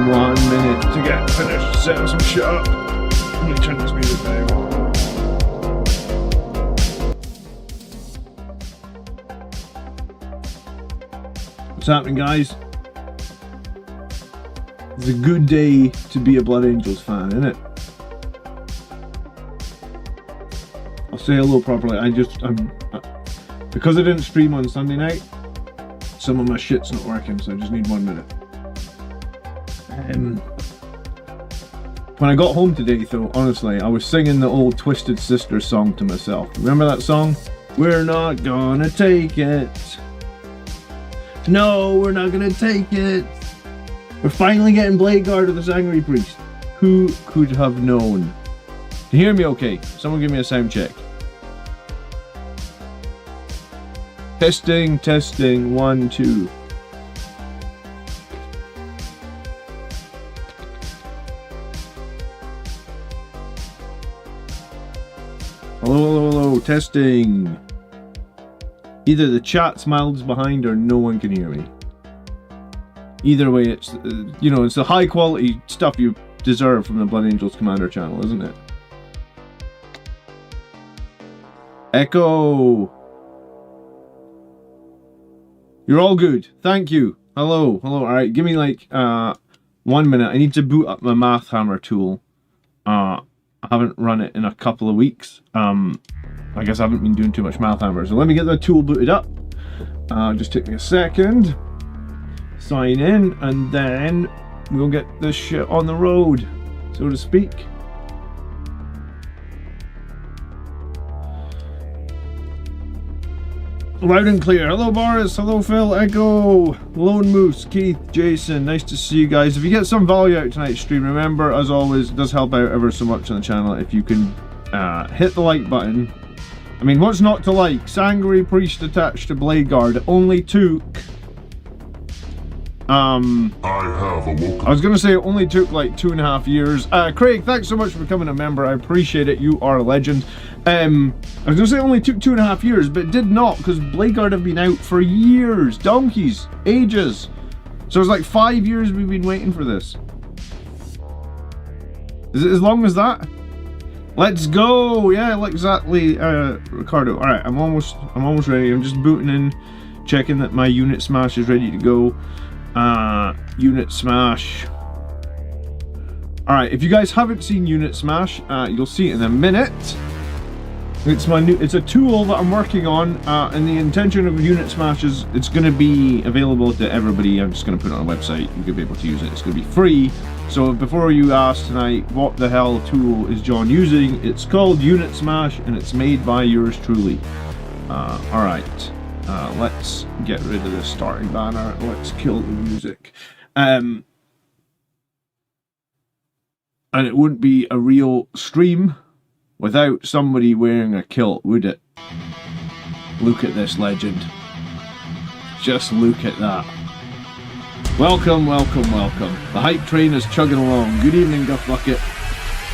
1 minute to get finished, set some shit up. Let me turn this music down. What's happening, guys? It's a good day to be a Blood Angels fan, isn't it? I'll say hello properly. Because I didn't stream on Sunday night, some of my shit's not working, so I just need 1 minute. When I got home today, though, honestly, I was singing the old Twisted Sister song to myself. Remember that song? We're not gonna take it. No, we're not gonna take it. We're finally getting Blade Guard of the Sanguinary Priest. Who could have known? Can you hear me okay? Someone give me a sound check. Testing, testing, 1, 2. Hello, hello, hello, testing. Either the chat's miles behind or no one can hear me. Either way, it's, you know, it's the high quality stuff you deserve from the Blood Angels Commander channel, isn't it? Echo! You're all good. Thank you. Hello, hello. Alright, give me like 1 minute. I need to boot up my MathHammer tool. I haven't run it in a couple of weeks. I guess I haven't been doing too much MathHammer. So let me get the tool booted up. Just take me a second. Sign in, and then we'll get this shit on the road, so to speak. Loud and clear. Hello Boris, hello Phil, Echo, Lone Moose, Keith, Jason, nice to see you guys. If you get some value out of tonight's stream, remember, as always, it does help out ever so much on the channel if you can hit the like button. I mean, what's not to like? Sanguinary Priest attached to Blade Guard. It only took... I was gonna say it only took like 2.5 years. Craig, thanks so much for becoming a member. I appreciate it. You are a legend. I was gonna say it only took 2.5 years, but it did not, because Blade Guard have been out for years, donkeys, ages. So it's like 5 years we've been waiting for this. Is it as long as that? Let's go. Yeah, exactly, Ricardo. All right, I'm almost ready. I'm just booting in, checking that my unit smash is ready to go. Unit smash. Alright, if you guys haven't seen Unit Smash, you'll see it in a minute. It's a tool that I'm working on, and the intention of Unit Smash is it's going to be available to everybody. I'm just going to put it on a website. You can be able to use it. It's going to be free. So before you ask tonight, what the hell tool is John using? It's called Unit Smash, and it's made by yours truly. Alright. Let's get rid of the starting banner. Let's kill the music. And it wouldn't be a real stream without somebody wearing a kilt, would it? Look at this legend. Just look at that. Welcome, welcome, welcome. The hype train is chugging along. Good evening, Guff Bucket.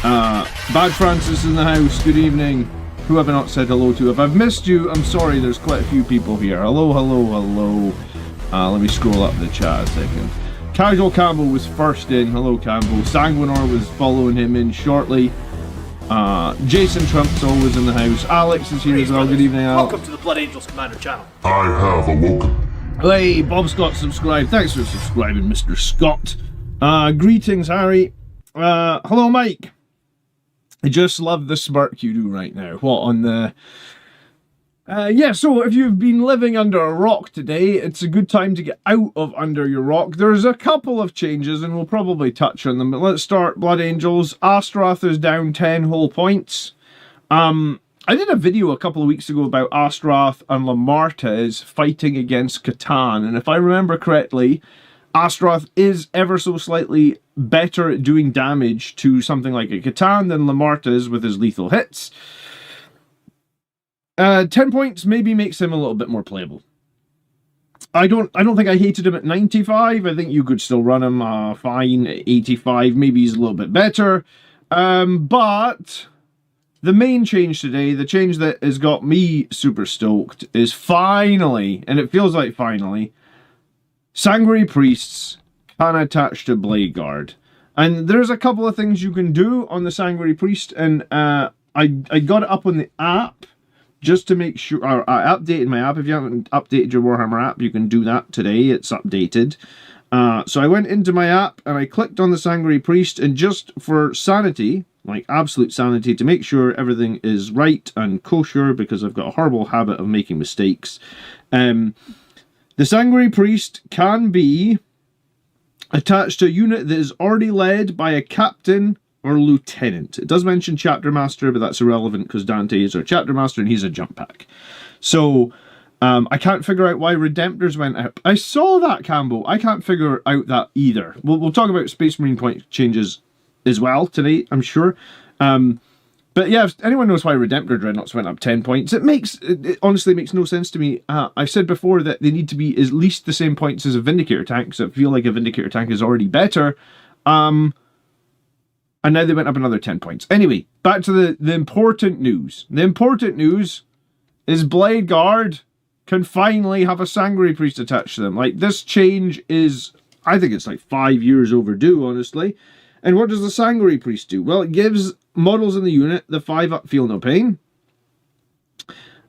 Bad Francis in the house. Good evening. Who have I not said hello to? If I've missed you, I'm sorry, there's quite a few people here. Hello, hello, hello. Let me scroll up the chat a second. Casual Campbell was first in. Hello, Campbell. Sanguinary was following him in shortly. Jason Trump's always in the house. Alex is here as well. Good evening, Alex. Welcome to the Blood Angels Commander channel. I have awoken. Hey, Bob Scott subscribed. Thanks for subscribing, Mr. Scott. Greetings, Harry. Hello, Mike. I just love the smirk you do right now. What on the... yeah, so if you've been living under a rock today, it's a good time to get out of under your rock. There's a couple of changes, and we'll probably touch on them, but let's start Blood Angels. Astaroth is down 10 whole points. I did a video a couple of weeks ago about Astaroth and Lamartez fighting against Catan, and if I remember correctly, Astaroth is ever so slightly better at doing damage to something like a Catan than Lamartez with his lethal hits. 10 points maybe makes him a little bit more playable. I don't think I hated him at 95. I think you could still run him fine at 85. Maybe he's a little bit better. But the main change today, the change that has got me super stoked, is finally, and it feels like finally, Sanguinary Priests can attach to Blade Guard. And there's a couple of things you can do on the Sanguinary Priest, and I got it up on the app just to make sure, or I updated my app. If you haven't updated your Warhammer app, you can do that today. It's updated. So I went into my app and I clicked on the Sanguinary Priest, and just for sanity, like absolute sanity, to make sure everything is right and kosher, because I've got a horrible habit of making mistakes, the Sanguinary Priest can be attached to a unit that is already led by a captain or lieutenant. It does mention chapter master, but that's irrelevant because Dante is our chapter master and he's a jump pack. So I can't figure out why Redemptors went up. I saw that, Campbell. I can't figure out that either. We'll talk about Space Marine point changes as well today, I'm sure. But yeah, if anyone knows why Redemptor Dreadnoughts went up 10 points, it honestly makes no sense to me. I said before that they need to be at least the same points as a Vindicator tank, so I feel like a Vindicator tank is already better. And now they went up another 10 points. Anyway, back to the important news. The important news is Blade Guard can finally have a Sanguinary Priest attached to them. Like, this change is, I think it's like 5 years overdue, honestly. And what does the Sanguinary Priest do? Well, it gives models in the unit the 5-up Feel No Pain.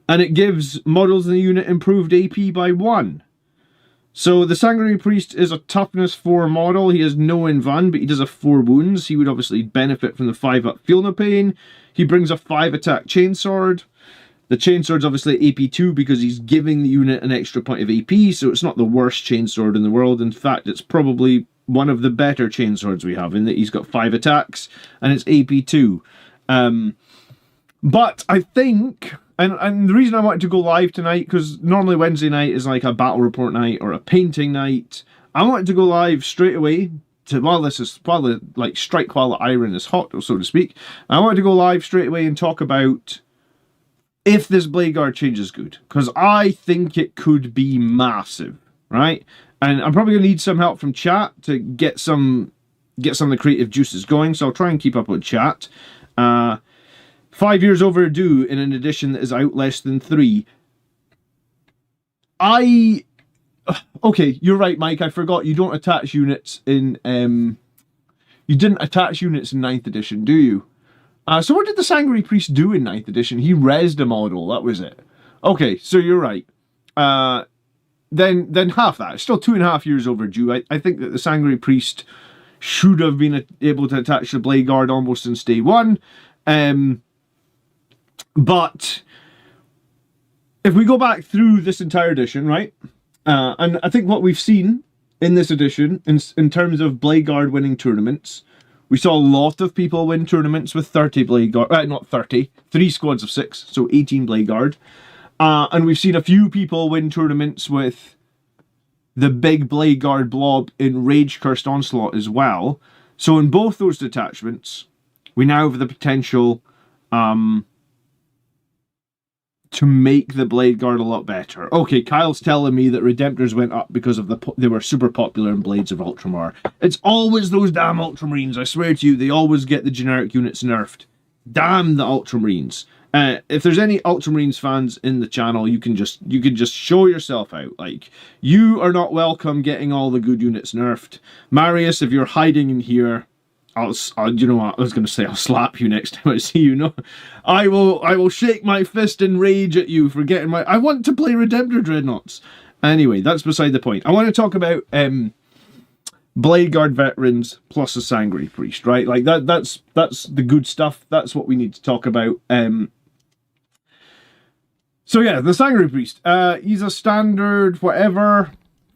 And it gives models in the unit improved AP by 1. So the Sanguinary Priest is a toughness 4 model. He has no invuln, but he does have 4 wounds. He would obviously benefit from the 5-up Feel No Pain. He brings a 5-attack Chainsword. The Chainsword's obviously AP 2 because he's giving the unit an extra point of AP, so it's not the worst Chainsword in the world. In fact, it's probably one of the better Chainswords we have, in that he's got 5 attacks and it's AP 2. But I think, and the reason I wanted to go live tonight, because normally Wednesday night is like a battle report night or a painting night, I wanted to go live straight away to, while the like strike while the iron is hot, so to speak. I wanted to go live straight away and talk about if this Blade Guard change is good, because I think it could be massive, right? And I'm probably going to need some help from chat to get some of the creative juices going, so I'll try and keep up with chat. 5 years overdue in an edition that is out less than 3. Okay, you're right, Mike, I forgot, you don't attach units in... you didn't attach units in 9th edition, do you? So what did the Sanguinary Priest do in 9th edition? He rezzed a model, that was it. Okay, so you're right. Then half that. It's still 2.5 years overdue. I think that the Sanguinary Priest should have been able to attach the Blade Guard almost since day 1. But if we go back through this entire edition, right? And I think what we've seen in this edition, in terms of Blade Guard winning tournaments, we saw a lot of people win tournaments with 30 Blade Guard. Not 30. 3 squads of 6. So 18 Blade Guard. And we've seen a few people win tournaments with the big Blade Guard blob in Rage Cursed Onslaught as well. So in both those detachments, we now have the potential to make the Blade Guard a lot better. Okay, Kyle's telling me that Redemptors went up because of they were super popular in Blades of Ultramar. It's always those damn Ultramarines, I swear to you, they always get the generic units nerfed. Damn the Ultramarines. If there's any Ultramarines fans in the channel, you can just show yourself out. Like, you are not welcome getting all the good units nerfed. Marius, if you're hiding in here, you know what, I was going to say I'll slap you next time I see you. No, I will shake my fist in rage at you for getting my... I want to play Redemptor Dreadnoughts. Anyway, that's beside the point. I want to talk about Blade Guard veterans plus a Sanguinary Priest, right? Like that's the good stuff. That's what we need to talk about. So yeah, the Sanguinary Priest. He's a standard whatever.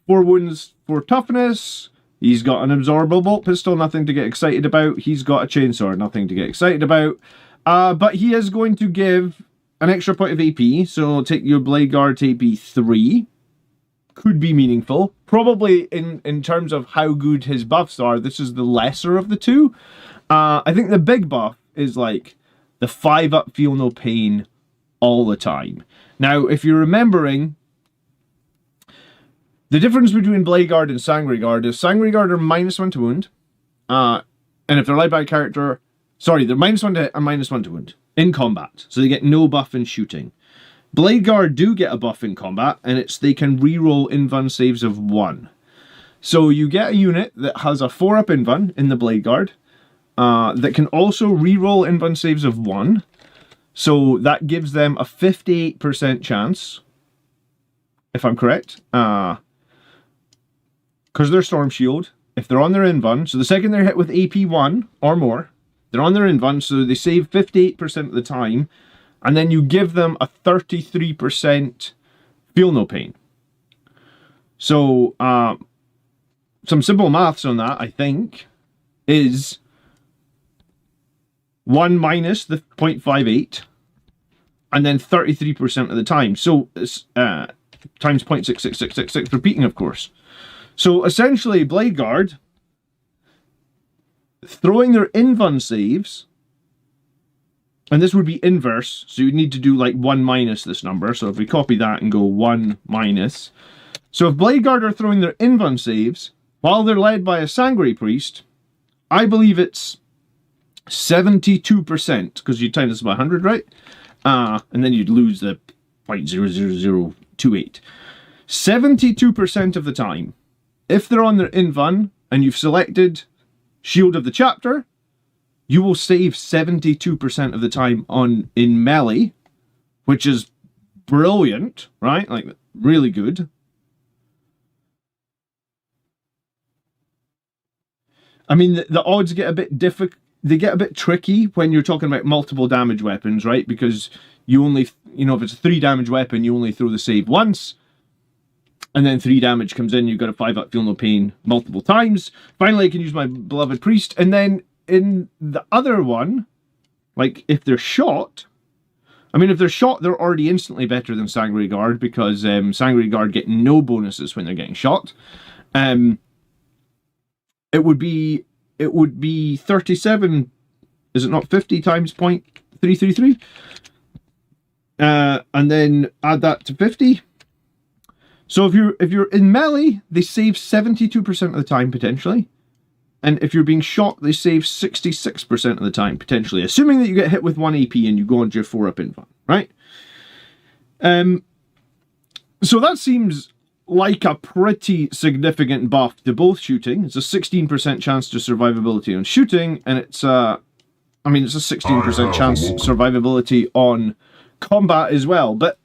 4 wounds, 4 toughness. He's got an absorbable bolt pistol, nothing to get excited about. He's got a chainsaw, nothing to get excited about. But he is going to give an extra point of AP, so take your Blade Guard to AP 3. Could be meaningful. Probably in terms of how good his buffs are, this is the lesser of the two. I think the big buff is like the 5-up Feel No Pain all the time. Now, if you're remembering, the difference between Blade Guard and Sanguinary Guard is Sanguinary Guard are -1 to wound. And if they're led by a character... Sorry, they're -1 to hit and -1 to wound in combat. So they get no buff in shooting. Blade Guard do get a buff in combat, and it's they can reroll invuln saves of 1. So you get a unit that has a 4-up invuln in the Blade Guard, that can also reroll invuln saves of 1. So that gives them a 58% chance, if I'm correct, because they're Storm Shield. If they're on their invuln, so the second they're hit with AP 1 or more, they're on their invuln, so they save 58% of the time, and then you give them a 33% feel no pain. So, some simple maths on that, I think, is 1 minus the 0.58, and then 33% of the time. So, it's times 0.66666, repeating, of course. So, essentially, Blade Guard, throwing their invuln saves, and this would be inverse, so you'd need to do like 1 minus this number. So if we copy that and go 1 minus. So if Blade Guard are throwing their invuln saves, while they're led by a Sanguinary Priest, I believe it's 72%, because you times this by 100, right? And then you'd lose the 0.00028. 72% of the time, if they're on their invuln, and you've selected Shield of the Chapter, you will save 72% of the time in melee, which is brilliant, right? Like, really good. I mean, the odds get a bit difficult. They get a bit tricky when you're talking about multiple damage weapons, right? Because you only, you know, if it's a 3 damage weapon, you only throw the save once. And then 3 damage comes in, you've got a 5-up feel no pain multiple times. Finally, I can use my beloved priest. And then in the other one, like if they're shot, I mean, if they're shot, they're already instantly better than Sanguinary Guard, because Sanguinary Guard get no bonuses when they're getting shot. It would be 37, is it not 50 times 0.333? And then add that to 50. So if you're in melee, they save 72% of the time potentially. And if you're being shot, they save 66% of the time potentially, assuming that you get hit with 1 AP and you go onto your 4-up invuln, right? So that seems like a pretty significant buff to both shooting. It's a 16% chance to survivability on shooting, and it's it's a 16% chance survivability on combat as well. But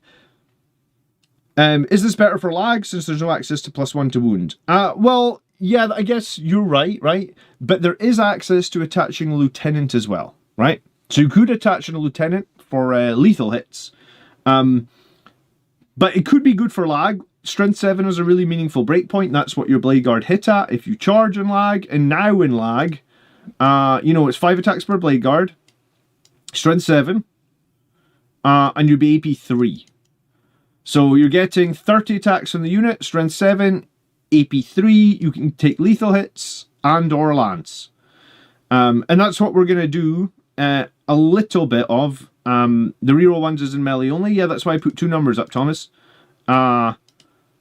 is this better for lag since there's no access to +1 to wound? Well, yeah, I guess you're right? But there is access to attaching a lieutenant as well, right? So you could attach a lieutenant for lethal hits. But it could be good for lag. Strength 7 is a really meaningful breakpoint. That's what your Blade Guard hit at if you charge in lag. And now in lag, you know, it's 5 attacks per Blade Guard, Strength 7, and you'd be AP 3. So you're getting 30 attacks on the unit, Strength 7, AP 3, you can take lethal hits and or lance. And that's what we're going to do a little bit of. The reroll ones is in melee only. Yeah, that's why I put 2 numbers up, Thomas.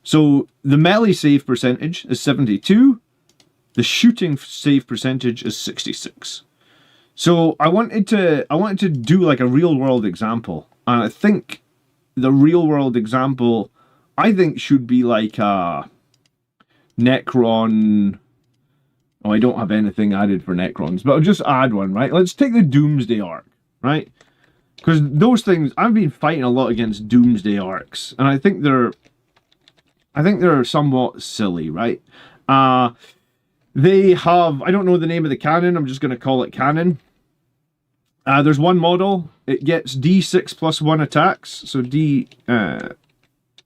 So the melee save percentage is 72. The shooting save percentage is 66. So I wanted to do like a real world example. And I think the real world example, I think, should be like a Necron. Oh, I don't have anything added for Necrons, but I'll just add one, right? Let's take the Doomsday arc, right? Because those things, I've been fighting a lot against Doomsday arcs, and I think they're somewhat silly, right? They have, I don't know the name of the cannon, I'm just going to call it cannon. There's one model, it gets D6 plus 1 attacks, so D6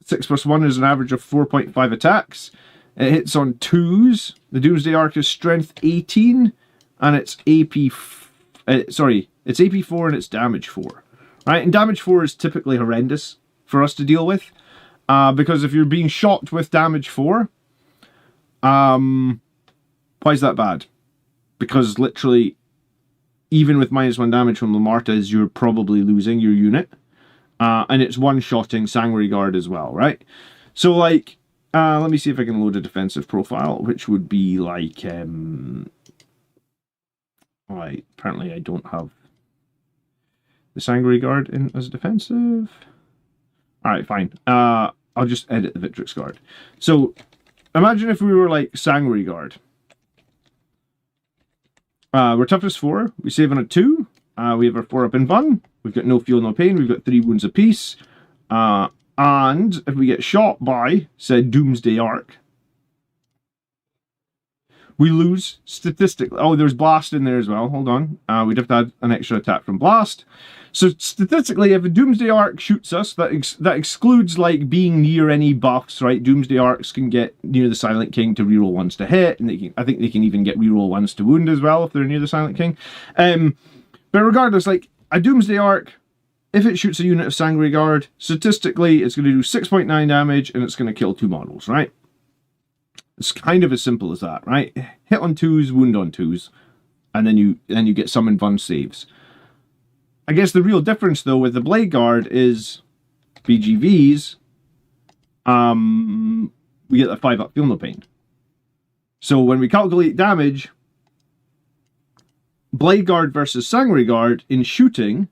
plus 1 is an average of 4.5 attacks. It hits on 2s. The Doomsday Arc is Strength 18, and it's AP, it's AP 4 and it's Damage 4. Right, and Damage 4 is typically horrendous for us to deal with, because if you're being shot with Damage 4, why is that bad? Because literally, even with -1 damage from Lamartas, you're probably losing your unit. And it's one-shotting Sanguinary Guard as well, right? So, like, let me see if I can load a defensive profile, which would be like, Alright, apparently I don't have the Sanguinary Guard in as defensive. Alright, fine. I'll just edit the Victrix Guard. So, imagine if we were like Sanguinary Guard. We're toughness 4. We save on a 2. We have our 4 up in Bun. We've got no feel, no pain. We've got 3 wounds apiece. And if we get shot by, said Doomsday Arc, we lose statistically. Oh, there's Blast in there as well. Hold on. We'd have to add an extra attack from Blast. So statistically, if a Doomsday Arc shoots us, that excludes like being near any buffs, right? Doomsday Arcs can get near the Silent King to reroll 1s to hit, and I think they can even get reroll 1s to wound as well if they're near the Silent King. But regardless, like a Doomsday Arc, if it shoots a unit of Sanguinary Guard, statistically it's going to do 6.9 damage and it's going to kill 2 models, right? It's kind of as simple as that, right? Hit on 2s, wound on 2s, and then you get summon Bun saves. I guess the real difference though with the Blade Guard is BGVs, we get the 5 up, feel no pain. So when we calculate damage, Blade Guard versus Sanguinary Guard in shooting,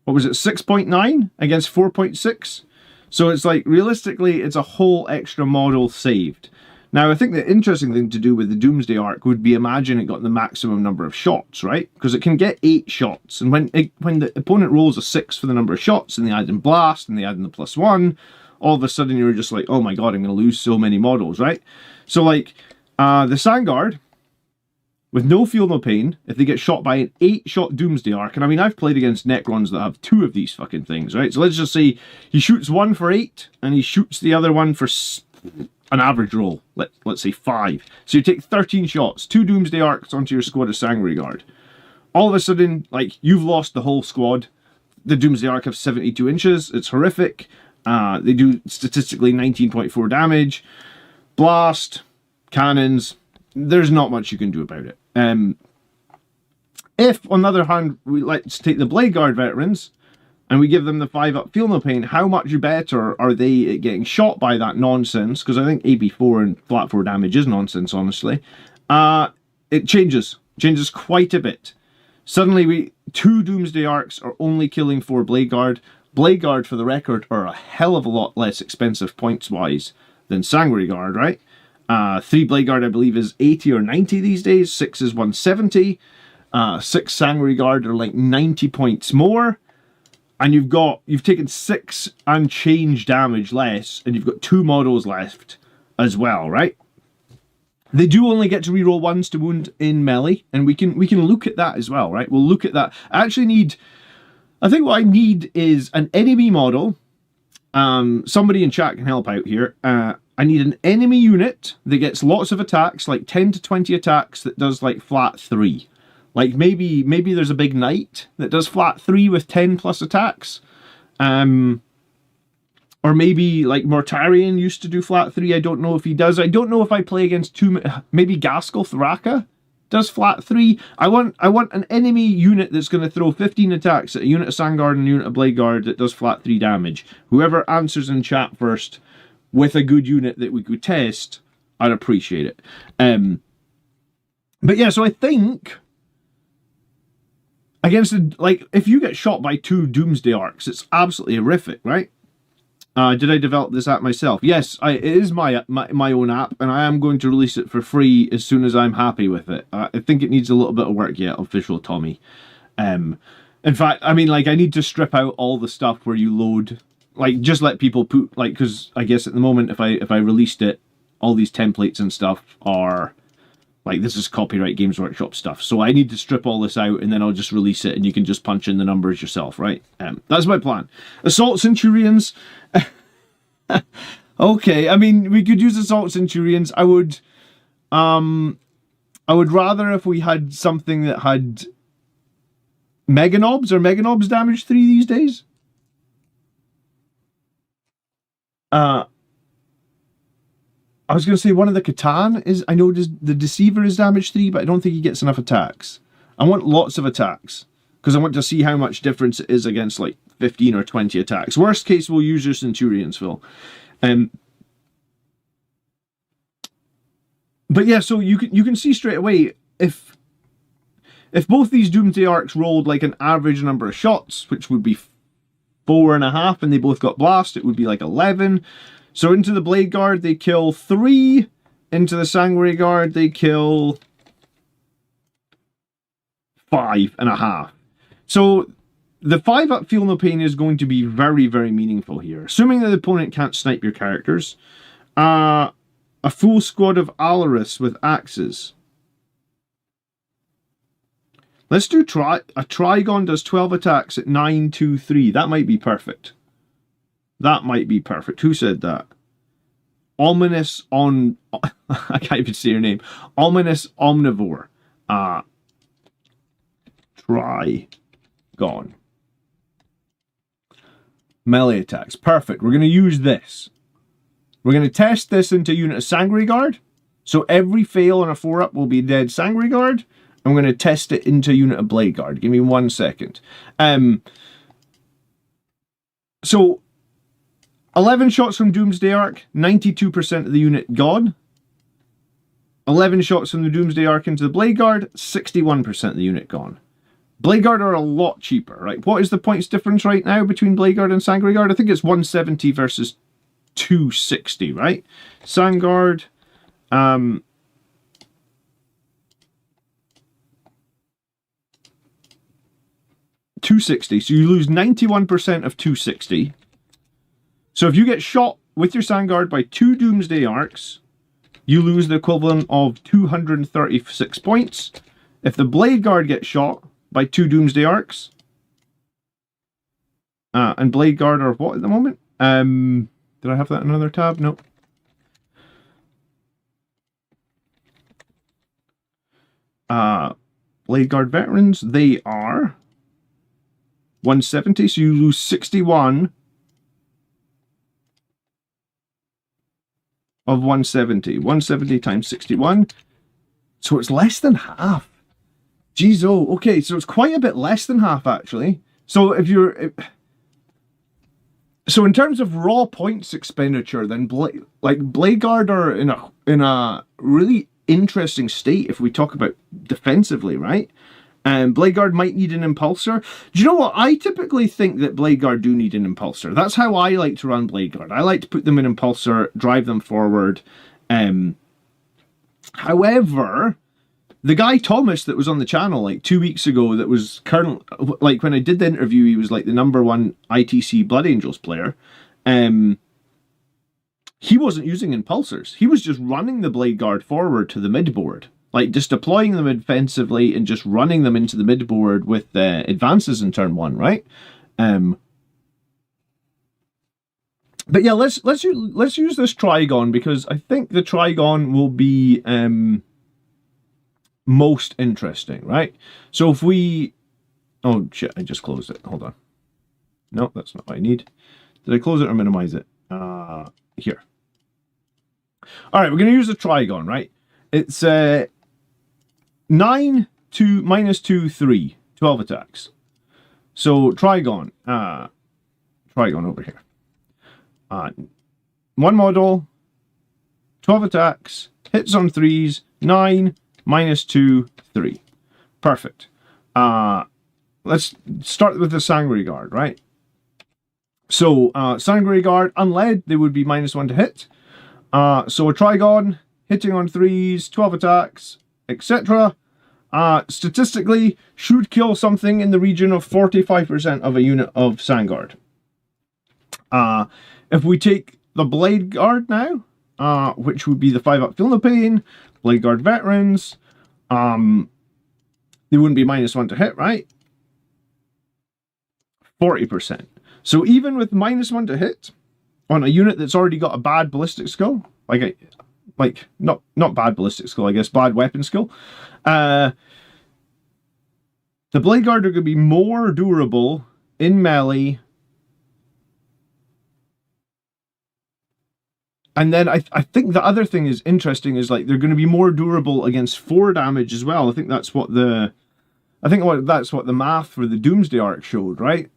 what was it, 6.9 against 4.6? So it's like, realistically, it's a whole extra model saved. Now, I think the interesting thing to do with the Doomsday Arc would be imagine it got the maximum number of shots, right? Because it can get 8 shots. And when the opponent rolls a 6 for the number of shots, and they add in Blast, and they add in the +1, all of a sudden you're just like, oh my god, I'm going to lose so many models, right? So like, the Sandguard, with no feel, no pain, if they get shot by an 8-shot Doomsday Arc, and I mean, I've played against Necrons that have 2 of these fucking things, right? So let's just say he shoots one for 8, and he shoots the other one for an average roll, let's say 5. So you take 13 shots, 2 Doomsday Arcs onto your squad of Sanguinary Guard. All of a sudden, like, you've lost the whole squad. The Doomsday Arc have 72 inches. It's horrific. They do statistically 19.4 damage. Blast, cannons, there's not much you can do about it. If, on the other hand, let's take the Blade Guard veterans, and we give them the 5 up, feel no pain, how much better are they at getting shot by that nonsense? Because I think AB4 and flat 4 damage is nonsense, honestly. It changes quite a bit. Suddenly, 2 Doomsday Arcs are only killing 4 Blade Guard. Blade Guard, for the record, are a hell of a lot less expensive points-wise than Sanguinary Guard, right? 3 Blade Guard, I believe, is 80 or 90 these days. 6 is 170. 6 Sanguinary Guard are like 90 points more. And you've taken 6 and change damage less, and you've got 2 models left as well, right? They do only get to reroll 1s to wound in melee, and we can look at that as well, right? We'll look at that. I think what I need is an enemy model. Somebody in chat can help out here. I need an enemy unit that gets lots of attacks, like 10 to 20 attacks, that does like flat 3. Like maybe there's a big knight that does flat 3 with 10 plus attacks. Or maybe like Mortarion used to do flat 3. I don't know if he does. I don't know if I play against maybe Gaskell Thraka does flat 3. I want an enemy unit that's going to throw 15 attacks at a unit of Sandguard and a unit of Blade Guard that does flat 3 damage. Whoever answers in chat first with a good unit that we could test, I'd appreciate it. But yeah, so I think against if you get shot by 2 Doomsday Arcs, it's absolutely horrific, right? Did I develop this app myself? Yes, it is my own app, and I am going to release it for free as soon as I'm happy with it. I think it needs a little bit of work yet, official Tommy. In fact, I mean, like, I need to strip out all the stuff where you load, like, just let people put, like, because I guess at the moment, if I released it, all these templates and stuff are, like, this is copyright Games Workshop stuff. So I need to strip all this out, and then I'll just release it, and you can just punch in the numbers yourself, right? That's my plan. Assault Centurions. Okay, I mean, we could use Assault Centurions. I would rather if we had something that had Meganobs. Are Meganobs damage 3 these days? I was going to say one of the Catan is, I know the Deceiver is damage 3, but I don't think he gets enough attacks. I want lots of attacks, because I want to see how much difference it is against, like, 15 or 20 attacks. Worst case, we'll use your Centurions, Phil. But yeah, so you can see straight away, if both these Doomsday Arcs rolled, like, an average number of shots, which would be 4.5, and they both got Blast, it would be, like, 11. So into the Blade Guard, they kill 3, into the Sanguinary Guard, they kill 5.5. So the 5-up Feel No Pain is going to be very, very meaningful here. Assuming that the opponent can't snipe your characters. A full squad of Alaris with axes. Let's do a Trigon does 12 attacks at 923. That might be perfect. That might be perfect. Who said that? Ominous on... I can't even say your name. Ominous Omnivore. Trigon. Melee attacks. Perfect. We're going to use this. We're going to test this into a unit of Sanguinary Guard. So every fail on a 4-up will be dead Sanguinary Guard. I'm going to test it into a unit of Blade Guard. Give me 1 second. So 11 shots from Doomsday Arc, 92% of the unit gone. 11 shots from the Doomsday Arc into the Blade Guard, 61% of the unit gone. Blade Guard are a lot cheaper, right? What is the points difference right now between Blade Guard and Sanguinary Guard? I think it's 170 versus 260, right? Sangard, 260. So you lose 91% of 260. So if you get shot with your Sangard by 2 Doomsday Arcs, you lose the equivalent of 236 points. If the Blade Guard gets shot by 2 Doomsday Arcs, and Blade Guard are what at the moment? Did I have that in another tab? Nope. Blade Guard Veterans, they are 170, so you lose 61 of 170. 170 times 61. So it's less than half. Jeez, oh, okay, so it's quite a bit less than half, actually. So if you're... So in terms of raw points expenditure, then Blade Guard are in a really interesting state if we talk about defensively, right? And Blade Guard might need an Impulsor. Do you know what? I typically think that Blade Guard do need an Impulsor. That's how I like to run Blade Guard. I like to put them in Impulsor, drive them forward. However, the guy Thomas that was on the channel like 2 weeks ago, that was like when I did the interview, he was like the #1 ITC Blood Angels player. He wasn't using Impulsors. He was just running the Blade Guard forward to the midboard. Like, just deploying them defensively and just running them into the midboard with advances in turn 1, right? But yeah, let's use this Trigon, because I think the Trigon will be most interesting, right? So if we... Oh, shit, I just closed it. Hold on. No, that's not what I need. Did I close it or minimize it? Here. All right, we're going to use the Trigon, right? It's 9, 2, -2, 3. 12 attacks. So, Trigon. Trigon over here. 1 model. 12 attacks. Hits on 3s. 9, -2, 3. Perfect. Let's start with the Sanguinary Guard, right? So, Sanguinary Guard, unled, they would be -1 to hit. So a Trigon, hitting on 3s, 12 attacks, etc. Statistically, should kill something in the region of 45% of a unit of Sangard. If we take the Blade Guard now, which would be the 5-up Feel No Pain, Blade Guard Veterans, they wouldn't be -1 to hit, right? 40%. So even with -1 to hit on a unit that's already got a bad ballistic skill, like not bad ballistic skill, I guess, bad weapon skill, the Blade Guard are going to be more durable in melee. And then I think the other thing is interesting is, like, they're going to be more durable against 4 damage as well. I think that's what the math for the Doomsday Arc showed, right?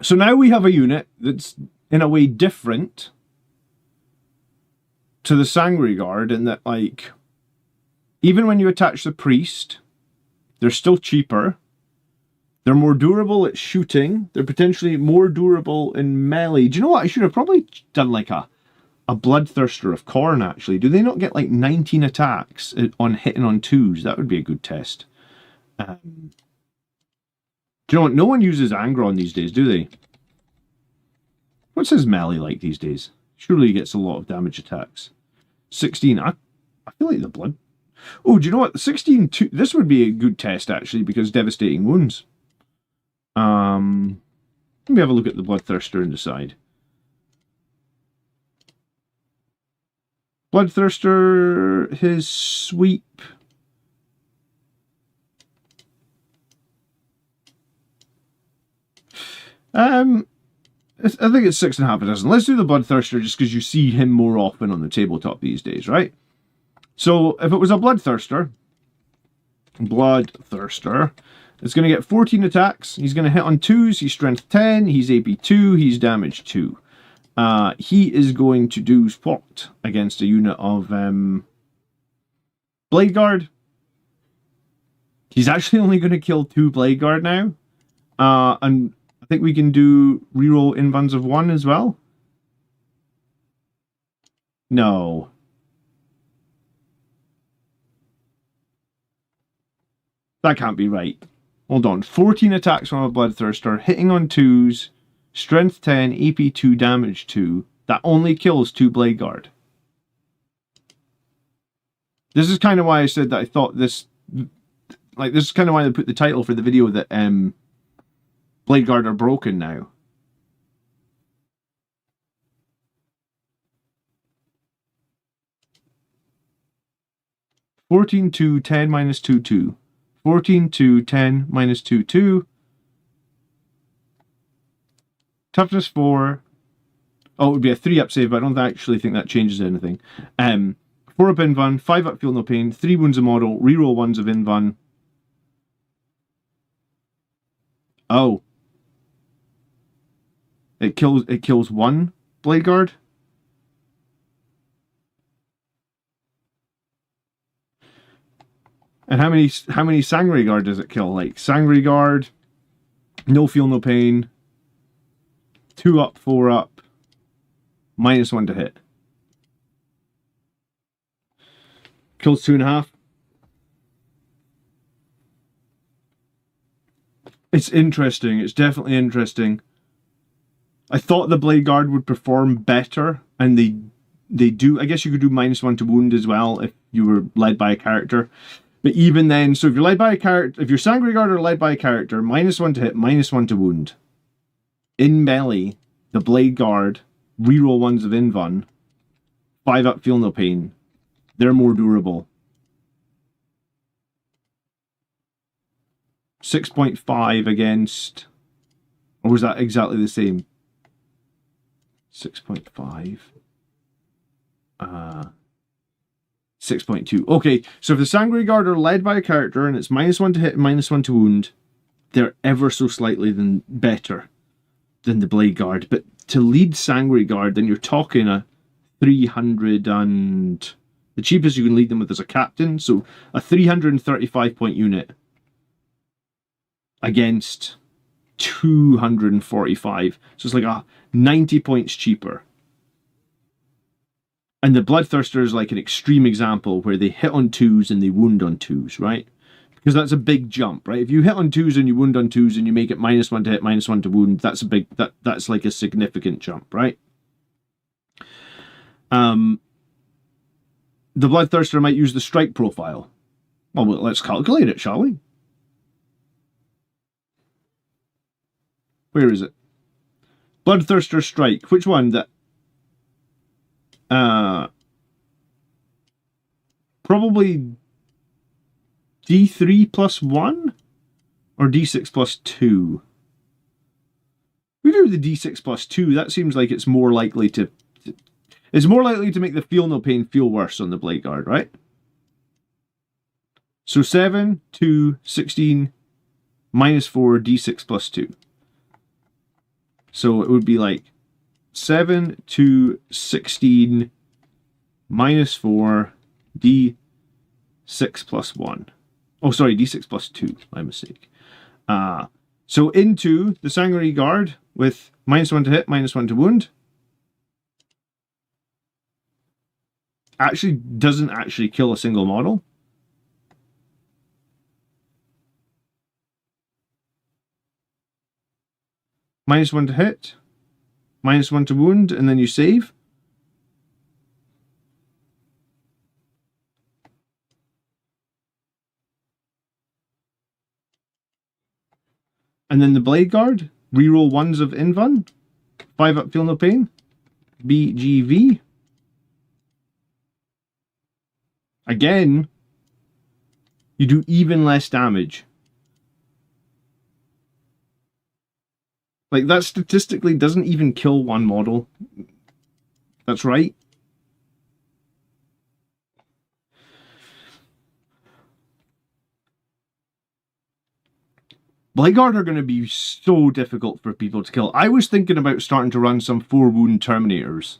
So now we have a unit that's in a way different to the Sanguinary Guard, in that, like, even when you attach the Priest, they're still cheaper. They're more durable at shooting. They're potentially more durable in melee. Do you know what? I should have probably done like a a Bloodthirster of Khorne, actually. Do they not get like 19 attacks on hitting on 2s? That would be a good test. Do you know what? No one uses Angron these days, do they? What's his melee like these days? Surely he gets a lot of damage attacks. 16. I feel like the blood... Oh, do you know what? 16... This would be a good test, actually, because devastating wounds. Let me have a look at the Bloodthirster and decide. Bloodthirster, his sweep... I think it's 6.5 a dozen. Let's do the Bloodthirster just because you see him more often on the tabletop these days, right? So if it was a Bloodthirster, it's going to get 14 attacks. He's going to hit on 2s. He's strength 10. He's AP 2. He's damage 2. He is going to do what against a unit of Blade Guard? He's actually only going to kill 2 Blade Guard now. And I think we can do reroll invulns of 1 as well. No. That can't be right. Hold on. 14 attacks from a Bloodthirster, hitting on 2s, strength 10, AP 2, damage 2. That only kills 2 Blade Guard. This is kind of why I said that I thought this... Like, this is kind of why I put the title for the video that Blade Guard are broken now. (14, 2, 10, minus 2, 2). 14, 2, 10, minus 2, 2. Toughness 4. Oh, it would be a 3-up save, but I don't actually think that changes anything. 4-up invuln, 5-up feel no pain, 3 wounds of model, reroll 1s of invuln. Oh. It kills 1 Blade Guard. And how many Sanguinary Guard does it kill? Like Sanguinary Guard, no feel no pain, 2-up, 4-up, -1 to hit. Kills 2.5. It's interesting. It's definitely interesting. I thought the Blade Guard would perform better, and they do. I guess you could do -1 to wound as well if you were led by a character. But even then, so if you're led by a character, if your Sanguinary Guard are led by a character, -1 to hit, -1 to wound. In melee, the Blade Guard, reroll 1s of invuln, 5-up feel no pain. They're more durable. 6.5 against, or was that exactly the same? 6.5. 6.2. Okay, so if the Sanguinary Guard are led by a character and it's -1 to hit and -1 to wound, they're ever so slightly better than the Blade Guard. But to lead Sanguinary Guard, then you're talking a 300 and... The cheapest you can lead them with is a captain, so a 335 point unit against 245. So it's like a 90 points cheaper. And the Bloodthirster is like an extreme example where they hit on 2s and they wound on 2s, right? Because that's a big jump, right? If you hit on 2s and you wound on 2s and you make it -1 to hit, -1 to wound, that's a big, that's like a significant jump, right? The Bloodthirster might use the strike profile. Well, let's calculate it, shall we? Where is it? Bloodthirster strike. Which one? That probably D3 plus 1 or D6 plus 2. We do the D6 plus 2. That seems like it's more likely to make the feel no pain feel worse on the Blade Guard, right? So 7, 2, 16, -4, D6 plus 2. So it would be like 7, 2, 16, -4, D6 plus 1. Oh, sorry, D6 plus 2. My mistake. So into the Sanguinary Guard with -1 to hit, -1 to wound. actually doesn't actually kill a single model. -1 to hit, -1 to wound, and then you save. And then the Blade Guard, reroll 1s of Invuln, 5 up, feel no pain, BGV. Again, you do even less damage. Like, that statistically doesn't even kill one model. That's right. Blade Guard are going to be so difficult for people to kill. I was thinking about starting to run some 4-wound Terminators.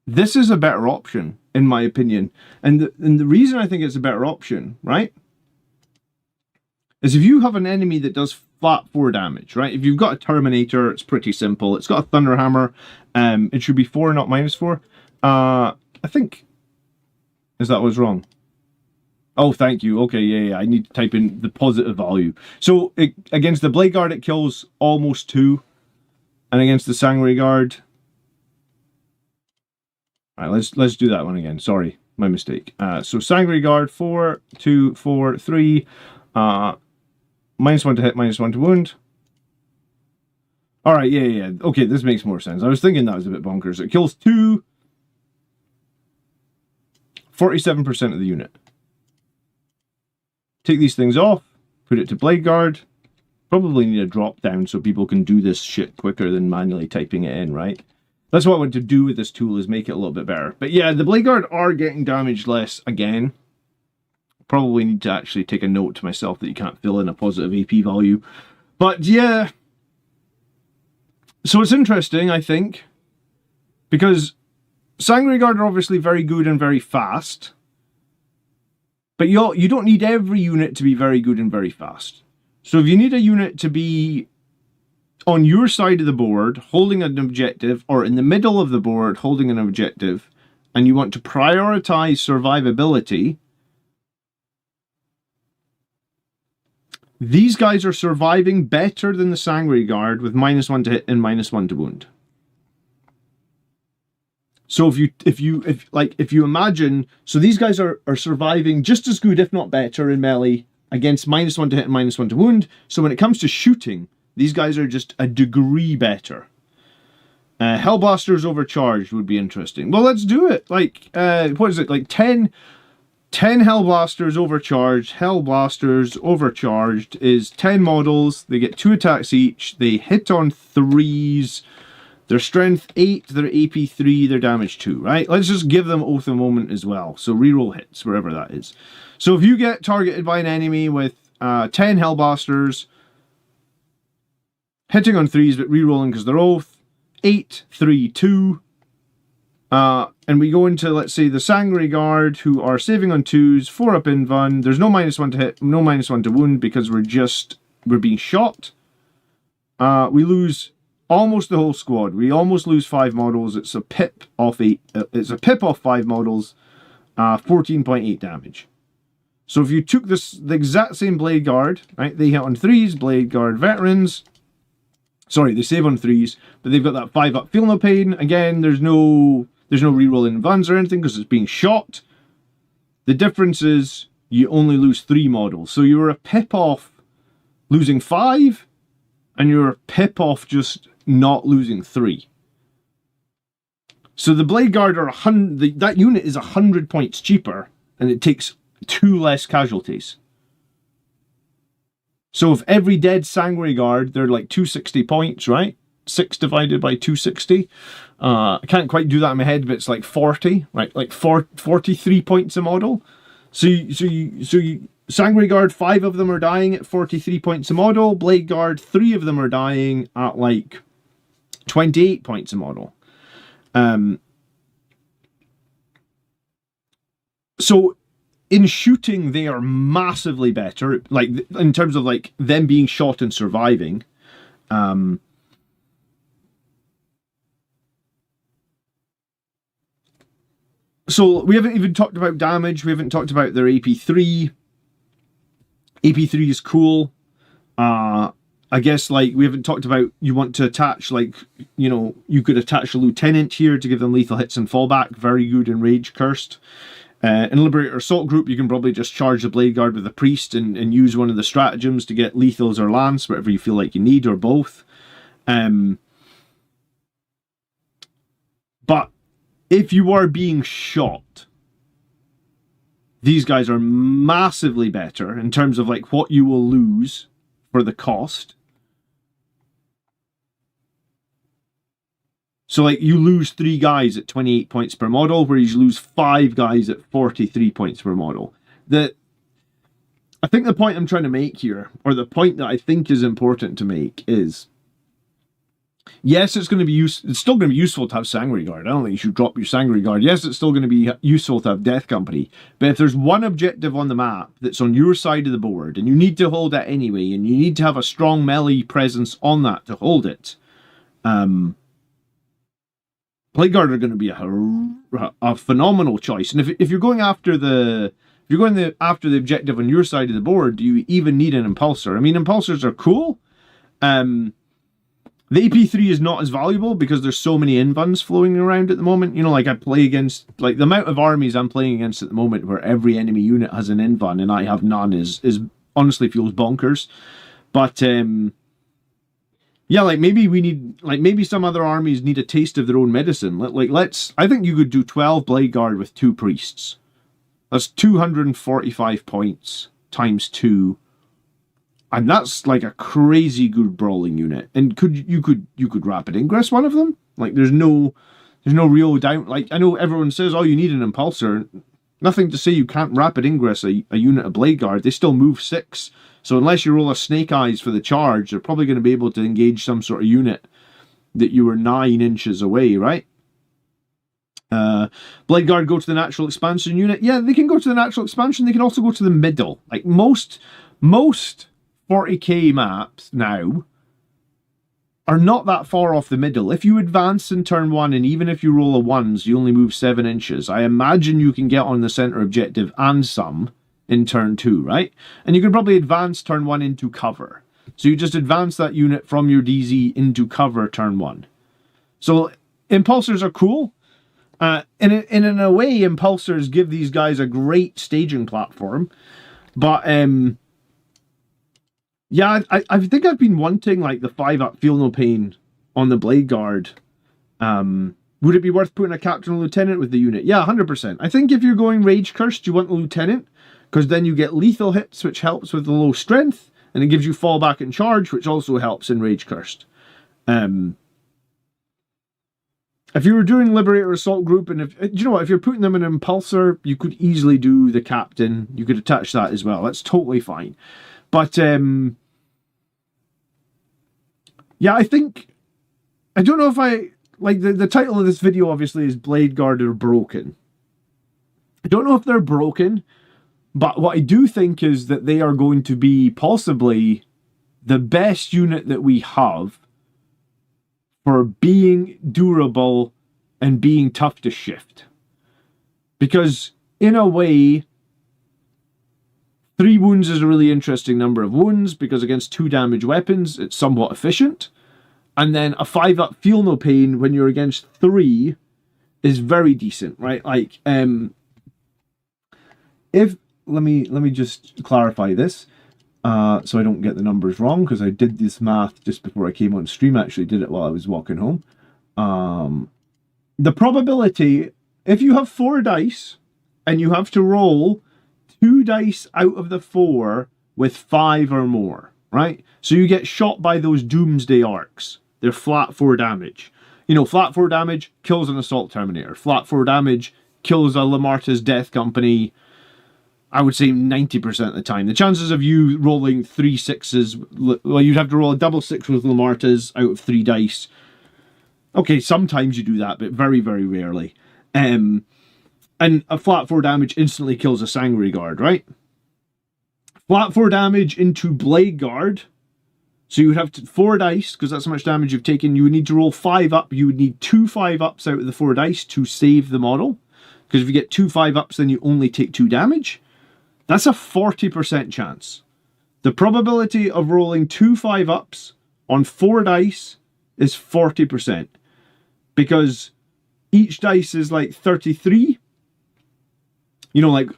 This is a better option, in my opinion. And the reason I think it's a better option, right, is if you have an enemy that does flat 4 damage, right? If you've got a Terminator, it's pretty simple. It's got a Thunderhammer. It should be 4, not -4. I think... Is that what's wrong? Oh, thank you. Okay, yeah. I need to type in the positive value. So, against the Blade Guard, it kills almost 2. And against the Sanguinary Guard... Alright, let's do that one again. Sorry, my mistake. So, Sanguinary Guard, 4, 2, 4, 3... -1 to hit, -1 to wound. Alright, yeah. Okay, this makes more sense. I was thinking that was a bit bonkers. It kills 2... 47% of the unit. Take these things off, put it to Blade Guard. Probably need a drop down so people can do this shit quicker than manually typing it in, right? That's what I want to do with this tool, is make it a little bit better. But yeah, the Blade Guard are getting damaged less again. Probably need to actually take a note to myself that you can't fill in a positive AP value. But yeah. So it's interesting, I think, because Sanguinary Guard are obviously very good and very fast. But you don't need every unit to be very good and very fast. So if you need a unit to be on your side of the board, holding an objective, or in the middle of the board, holding an objective, and you want to prioritize survivability, these guys are surviving better than the Sanguinary Guard with -1 to hit and -1 to wound. So if you imagine, so these guys are surviving just as good, if not better, in melee against -1 to hit and -1 to wound. So when it comes to shooting, these guys are just a degree better. Hellblasters overcharged would be interesting. Well, let's do it. Like, what is it? Like 10 Hellblasters overcharged. Hellblasters overcharged is 10 models. They get 2 attacks each. They hit on 3s. Their strength 8, their AP 3, their damage 2, right? Let's just give them Oath of Moment as well. So reroll hits, wherever that is. So if you get targeted by an enemy with 10 Hellblasters, hitting on 3s but rerolling because they're Oath, 8, 3, 2. And we go into, let's say, the Sanguinary Guard, who are saving on 2s, 4 up Invuln. There's no -1 to hit, no -1 to wound because we're being shot. We lose almost the whole squad. We almost lose 5 models. It's a pip off 8. It's a pip off 5 models. 14.8 damage. So if you took the exact same Blade Guard, right? They hit on 3s. Blade Guard veterans. Sorry, they save on 3s, but they've got that 5 up. Feel no pain. Again, there's no reroll in Vuns or anything because it's being shot. The difference is you only lose 3 models. So you're a pip off losing 5, and you're a pip off just not losing 3. So the Blade Guard are that unit is 100 points cheaper, and it takes 2 less casualties. So if every dead Sanguinary Guard, they're like 260 points, right? 6 divided by 260. I can't quite do that in my head, but it's like 40, right? Like 43 points a model. So Sanguinary Guard, 5 of them are dying at 43 points a model. Blade Guard, 3 of them are dying at like 28 points a model. So in shooting, they are massively better, like in terms of like them being shot and surviving. So we haven't even talked about damage. We haven't talked about their AP3. AP3 is cool. I guess, like, we haven't talked about, you want to attach, like, you know, you could attach a lieutenant here to give them lethal hits and fallback. Very good in Rage Cursed. In Liberator Assault Group, you can probably just charge the Blade Guard with a Priest and use one of the stratagems to get lethals or lance, whatever you feel like you need, or both. But if you are being shot, these guys are massively better in terms of, like, what you will lose for the cost. So, like, you lose 3 guys at 28 points per model, whereas you lose 5 guys at 43 points per model. I think the point I'm trying to make here, or the point that I think is important to make, is, yes, it's going to be it's still going to be useful to have Sanguinary Guard. I don't think you should drop your Sanguinary Guard. Yes, it's still going to be useful to have Death Company. But if there's one objective on the map that's on your side of the board, and you need to hold that anyway, and you need to have a strong melee presence on that to hold it, Blade Guard are going to be a phenomenal choice. And if you're going after after the objective on your side of the board, do you even need an Impulsor? I mean, Impulsors are cool. The AP3 is not as valuable because there's so many invuns flowing around at the moment. You know, like, I play against, like, the amount of armies I'm playing against at the moment where every enemy unit has an invun and I have none is honestly feels bonkers. But yeah, like, maybe we need, like, maybe some other armies need a taste of their own medicine. I think you could do 12 Blade Guard with 2 Priests. That's 245 points times 2. And that's, like, a crazy good brawling unit. And you could Rapid Ingress one of them? Like, there's no real doubt. Like, I know everyone says, oh, you need an Impulsor. Nothing to say you can't Rapid Ingress a unit of Blade Guard. They still move 6. So unless you roll a Snake Eyes for the charge, they're probably going to be able to engage some sort of unit that you were 9 inches away, right? Blade Guard go to the Natural Expansion unit. Yeah, they can go to the Natural Expansion. They can also go to the middle. Like, most 40k maps now are not that far off the middle. If you advance in turn 1, and even if you roll a 1s, you only move 7 inches. I imagine you can get on the center objective and some in turn 2, right? And you can probably advance turn 1 into cover. So you just advance that unit from your DZ into cover turn 1. So Impulsors are cool. In a way, Impulsors give these guys a great staging platform. But yeah, I think I've been wanting, like, the 5-up Feel No Pain on the Blade Guard. Would it be worth putting a Captain and Lieutenant with the unit? Yeah, 100%. I think if you're going Rage Cursed, you want the Lieutenant, because then you get lethal hits, which helps with the low strength, and it gives you fallback and charge, which also helps in Rage Cursed. If you were doing Liberator Assault Group, and you know what, if you're putting them in an Impulsor, you could easily do the Captain. You could attach that as well. That's totally fine. But yeah, I don't know if the title of this video obviously is Blade Guard are broken. I don't know if they're broken, but what I do think is that they are going to be possibly the best unit that we have for being durable and being tough to shift. Because, in a way, 3 wounds is a really interesting number of wounds, because against 2 damage weapons, it's somewhat efficient. And then a 5-up Feel No Pain when you're against 3 is very decent, right? Like, let me just clarify this, so I don't get the numbers wrong, because I did this math just before I came on stream. I actually did it while I was walking home. The probability, if you have 4 dice, and you have to roll 2 dice out of the 4 with 5 or more, right? So you get shot by those Doomsday Arcs. They're flat 4 damage. You know, flat 4 damage kills an Assault Terminator. Flat 4 damage kills a Lamarta's Death Company, I would say 90% of the time. The chances of you rolling 3 6s, well, you'd have to roll a double 6 with Lamarta's out of 3 dice. Okay, sometimes you do that, but very, very rarely. And a flat 4 damage instantly kills a Sanguinary Guard, right? Flat 4 damage into Blade Guard. So you would have 4 dice, because that's how much damage you've taken. You would need to roll 5 up. You would need 2 5-ups out of the 4 dice to save the model, because if you get 2 5-ups, then you only take 2 damage. That's a 40% chance. The probability of rolling 2 5-ups on 4 dice is 40%. Because each dice is like 33. You know, like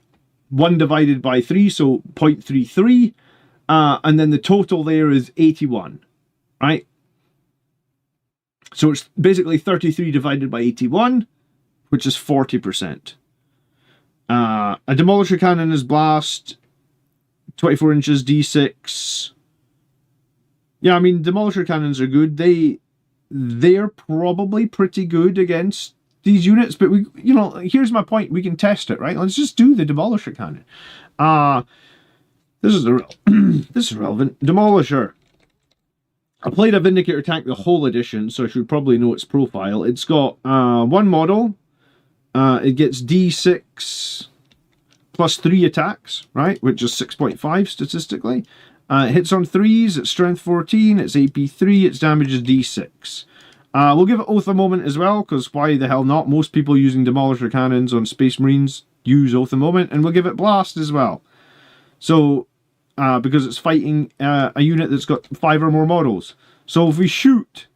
1 divided by 3, so 0.33. And then the total there is 81, right? So it's basically 33 divided by 81, which is 40%. A Demolisher Cannon is blast, 24 inches, D6. Yeah, I mean, Demolisher Cannons are good. They're probably pretty good against these units, but we, you know, here's my point. We can test it, right? Let's just do the Demolisher Cannon. This is this is relevant. Demolisher. I played a Vindicator tank the whole edition, so I should probably know its profile. It's got 1 model. It gets D6 plus 3 attacks, right? Which is 6.5 statistically. It hits on 3s, it's strength 14, it's AP 3, its damage is D6. We'll give it Oath of Moment as well, because why the hell not? Most people using Demolisher Cannons on Space Marines use Oath of Moment, and we'll give it Blast as well. So, because it's fighting a unit that's got 5 or more models. So if we shoot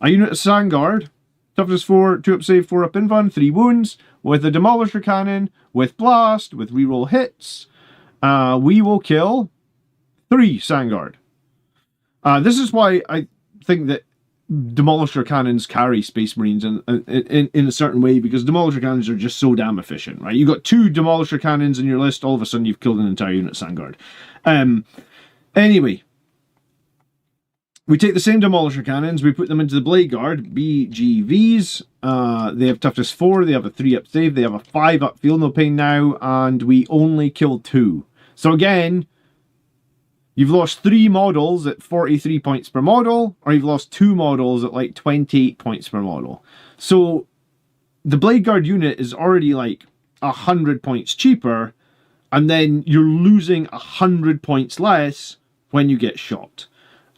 a unit of Sandguard, toughness 4, 2-up save, 4-up invuln, 3 wounds, with a Demolisher Cannon, with Blast, with reroll hits, we will kill 3 Sandguard. This is why I think that Demolisher Cannons carry Space Marines in a certain way, because Demolisher Cannons are just so damn efficient, right? You've got 2 Demolisher Cannons in your list, all of a sudden you've killed an entire unit of Sandguard. Anyway, we take the same Demolisher Cannons, we put them into the Blade Guard, BGVs. They have toughness 4, they have a 3-up save, they have a 5-up feel no pain now, and we only kill 2. So again, you've lost 3 models at 43 points per model, or you've lost 2 models at like 28 points per model. So the Blade Guard unit is already like 100 points cheaper, and then you're losing 100 points less when you get shot.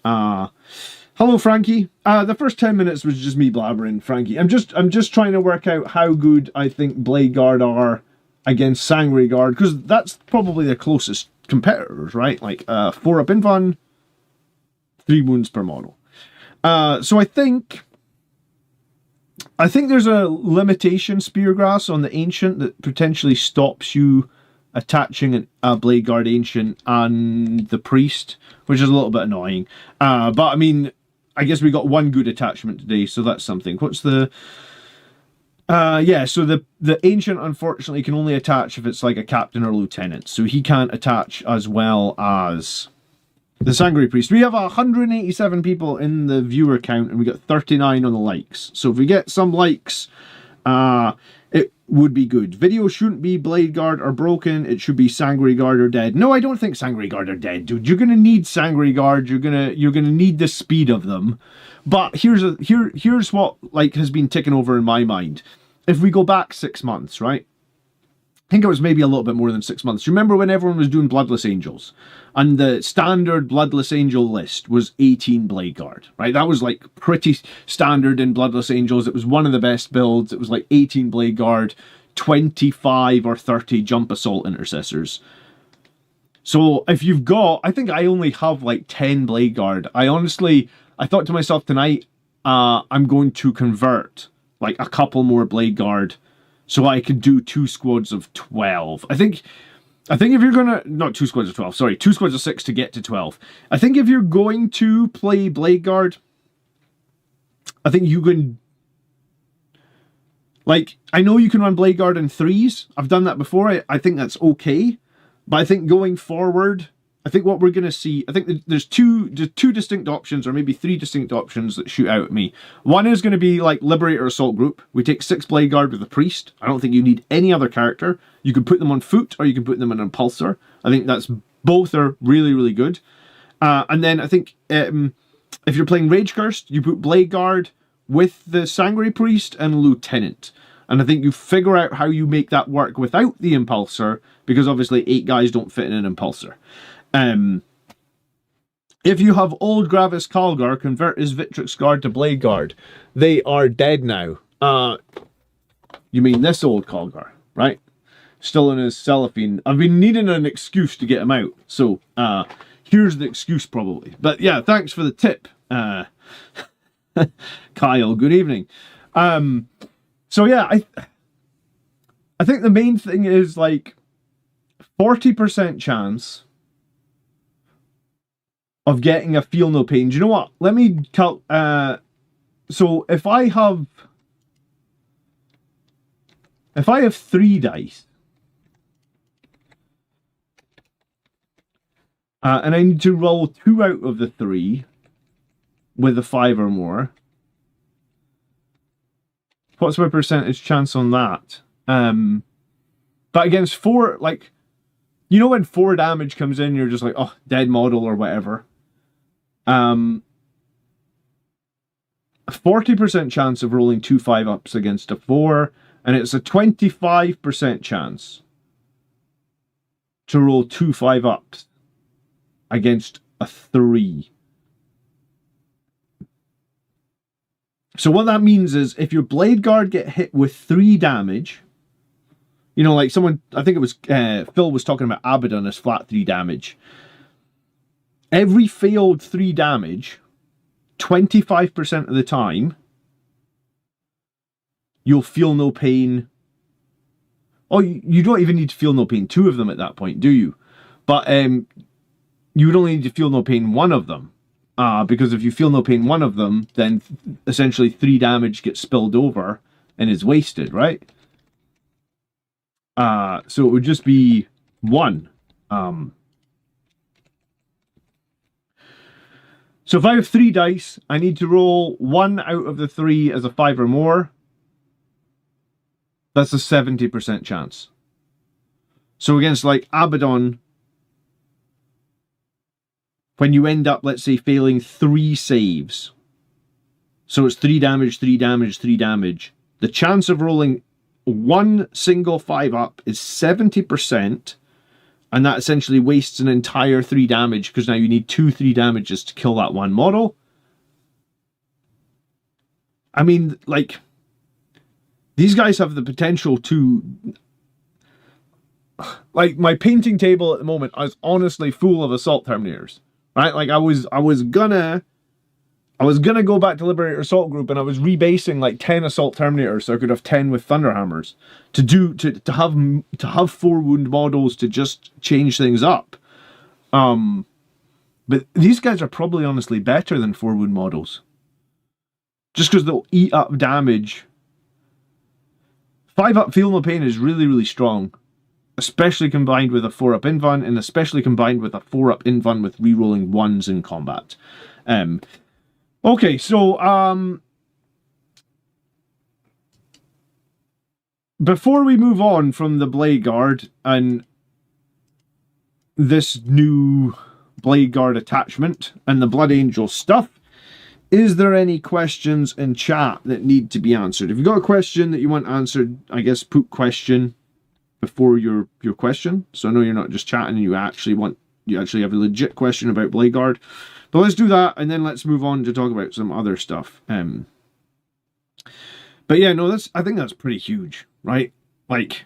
Hello, Frankie. The first 10 minutes was just me blabbering, Frankie. I'm just trying to work out how good I think Blade Guard are against Sanguinary Guard, because that's probably their closest competitors, right? Like 4-up invuln, 3 wounds per model. So I think there's a limitation Speargrass on the Ancient that potentially stops you attaching a Blade Guard Ancient and the Priest, which is a little bit annoying. But I mean, I guess we got 1 good attachment today, so that's something. What's the... yeah, so the Ancient, unfortunately, can only attach if it's like a Captain or Lieutenant, so he can't attach as well as the Sanguinary Priest. We have 187 people in the viewer count, and we got 39 on the likes. So if we get some likes, it would be good. Video shouldn't be Blade Guard or broken, it should be Sanguinary Guard or dead. No, I don't think Sanguinary Guard are dead, dude. You're gonna need Sanguinary Guard, you're gonna need the speed of them. But here's what like has been ticking over in my mind. If we go back 6 months, right? I think it was maybe a little bit more than 6 months. Remember when everyone was doing Bloodless Angels? And the standard Bloodless Angel list was 18 Blade Guard, right? That was like pretty standard in Bloodless Angels. It was one of the best builds. It was like 18 Blade Guard, 25 or 30 Jump Assault Intercessors. So if you've got, I think I only have like 10 Blade Guard. I thought to myself tonight, I'm going to convert like a couple more Blade Guard so I could do 2 squads of 12. I think if you're gonna, not 2 squads of 12, sorry, 2 squads of 6 to get to 12. I think if you're going to play Blade Guard, I think you can, like, I know you can run Blade Guard in 3s. I've done that before. I think that's okay. But I think going forward, I think what we're going to see, I think there's two distinct options, or maybe 3 distinct options that shoot out at me. One is going to be like Liberator Assault Group. We take 6 Blade Guard with a Priest. I don't think you need any other character. You can put them on foot, or you can put them in an Impulsor. I think both are really, really good. And then I think if you're playing Rage Cursed, you put Blade Guard with the Sanguinary Priest and Lieutenant. And I think you figure out how you make that work without the Impulsor, because obviously 8 guys don't fit in an Impulsor. If you have Old Gravis Calgar, convert his Victrix Guard to Blade Guard. They are dead now. You mean this old cogger, right? Still in his cellophane. I've been needing an excuse to get him out. So, here's the excuse probably. But yeah, thanks for the tip, Kyle. Good evening. So yeah, I think the main thing is like 40% chance of getting a feel no pain. Do you know what? Let me count. So if I have 3 dice, and I need to roll 2 out of the 3 with a 5 or more, what's my percentage chance on that? But against 4, like, you know when 4 damage comes in, you're just like, oh, dead model or whatever. 40% chance of rolling 2 5-ups against a 4, and it's a 25% chance to roll 2 5-ups against a 3. So what that means is if your Blade Guard get hit with 3 damage, you know, like someone, I think it was Phil was talking about Abaddon as flat 3 damage. Every failed 3 damage, 25% of the time, you'll feel no pain. Oh, you don't even need to feel no pain 2 of them at that point, do you? But you would only need to feel no pain 1 of them. Because if you feel no pain 1 of them, then essentially 3 damage gets spilled over and is wasted, right? So it would just be 1. So if I have 3 dice, I need to roll 1 out of the 3 as a 5 or more. That's a 70% chance. So against like Abaddon, when you end up, let's say, failing 3 saves, so it's 3 damage, 3 damage, 3 damage, the chance of rolling 1 single 5-up is 70%, and that essentially wastes an entire 3 damage, because now you need 2 3 damages to kill that 1 model. I mean, like, these guys have the potential to... Like, my painting table at the moment is honestly full of Assault Terminators. Right? Like, I was gonna go back to Liberator Assault Group, and I was rebasing like 10 Assault Terminators so I could have 10 with Thunderhammers to have 4 wound models to just change things up. But these guys are probably honestly better than 4 wound models. Just because they'll eat up damage. 5-up Feel No Pain is really, really strong. Especially combined with a 4-up invuln, and especially combined with a 4-up invuln with rerolling 1s in combat. Okay, so before we move on from the Blade Guard and this new Blade Guard attachment and the Blood Angel stuff, is there any questions in chat that need to be answered? If you've got a question that you want answered, I guess put question before your question, so I know you're not just chatting and you actually have a legit question about Blade Guard. But let's do that, and then let's move on to talk about some other stuff. But yeah, no, I think that's pretty huge, right? Like,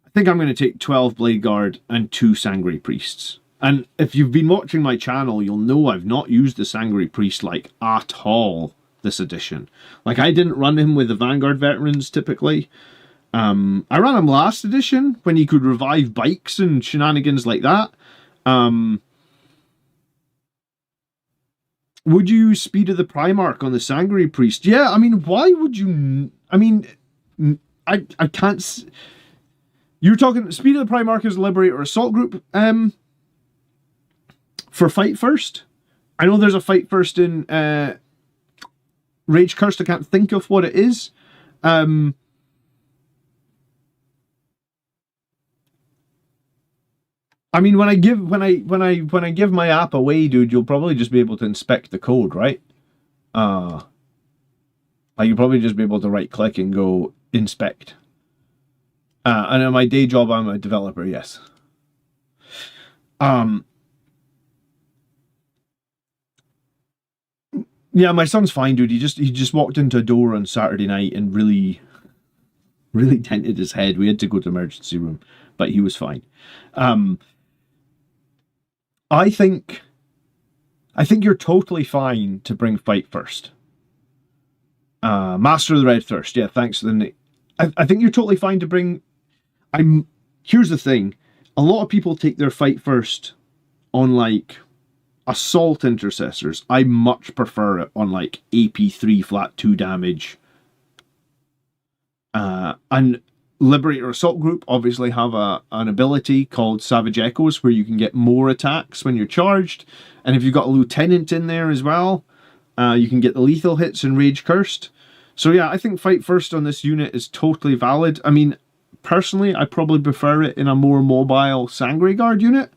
I think I'm going to take 12 Blade Guard and 2 Sanguinary Priests. And if you've been watching my channel, you'll know I've not used the Sanguinary Priest like at all this edition. Like, I didn't run him with the Vanguard veterans typically. I ran him last edition when you could revive bikes and shenanigans like that. Would you use Speed of the Primarch on the Sanguinary Priest? Yeah, I mean, why would you... I mean, I can't... You're talking Speed of the Primarch is Liberator Assault Group for Fight First. I know there's a Fight First in Rage Cursed. I can't think of what it is. I mean, when I give my app away, dude, you'll probably just be able to inspect the code, right? Like, you'll probably just be able to right click and go inspect. And in my day job, I'm a developer, yes. Yeah, my son's fine, dude. He just walked into a door on Saturday night and really really dented his head. We had to go to the emergency room, but he was fine. I think you're totally fine to bring fight first. Master of the Red Thirst, yeah, thanks. I think you're totally fine to bring. Here's the thing: a lot of people take their fight first on like assault intercessors. I much prefer it on like AP3 flat 2 damage. And Liberator Assault Group obviously have an ability called Savage Echoes where you can get more attacks when you're charged. And if you've got a Lieutenant in there as well, you can get the lethal hits and Rage Cursed. So yeah, I think fight first on this unit is totally valid. I mean, personally, I probably prefer it in a more mobile Sanguinary Guard unit.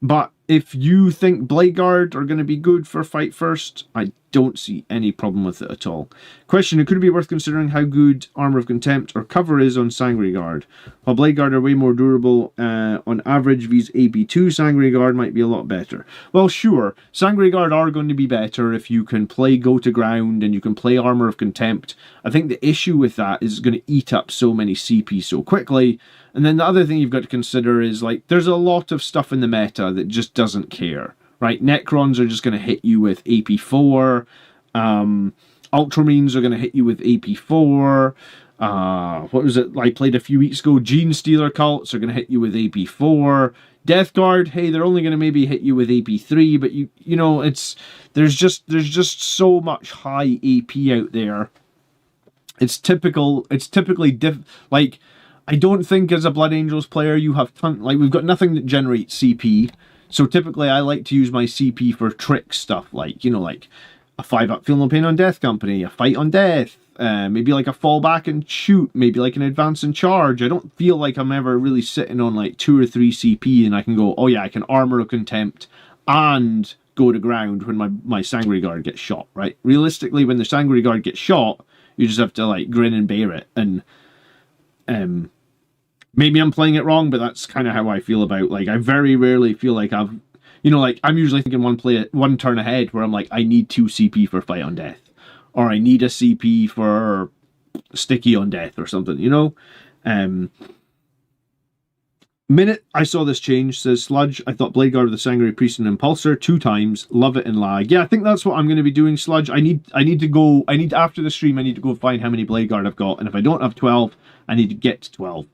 But if you think Blade Guard are going to be good for fight first, I don't see any problem with it at all. Question, could it be worth considering how good Armor of Contempt or cover is on Sanguinary Guard? While Blade Guard are way more durable, on average, these AP2 Sanguinary Guard might be a lot better. Well, sure, Sanguinary Guard are going to be better if you can play Go to Ground and you can play Armor of Contempt. I think the issue with that is it's going to eat up so many CP so quickly. And then the other thing you've got to consider is, like, there's a lot of stuff in the meta that just doesn't care, right? Necrons are just going to hit you with AP4. Ultramarines are going to hit you with AP4. What was it I played a few weeks ago? Gene Stealer cults are going to hit you with AP4. Death Guard, hey, they're only going to maybe hit you with AP3, but you know, there's just so much high AP out there. It's typically like, I don't think as a Blood Angels player you have we've got nothing that generates CP. So typically I like to use my CP for trick stuff, like, you know, like a 5-up Feel No Pain on Death Company, a Fight on Death, maybe like a fall back and shoot, maybe like an advance and charge. I don't feel like I'm ever really sitting on like 2 or 3 CP and I can go, oh yeah, I can Armor of Contempt and Go to Ground when my Sanguinary Guard gets shot, right? Realistically, when the Sanguinary Guard gets shot, you just have to like grin and bear it. And maybe I'm playing it wrong, but that's kind of how I feel about, like, I very rarely feel like I've, you know, like, I'm usually thinking one turn ahead where I'm like, I need 2 CP for Fight on Death. Or I need a CP for Sticky on Death or something, you know? Minute I saw this change, says Sludge, I thought Blade Guard with the Sanguinary Priest and Impulsor 2 times, love it in lag. Yeah, I think that's what I'm going to be doing, Sludge. After the stream, I need to go find how many Blade Guard I've got, and if I don't have 12, I need to get to 12.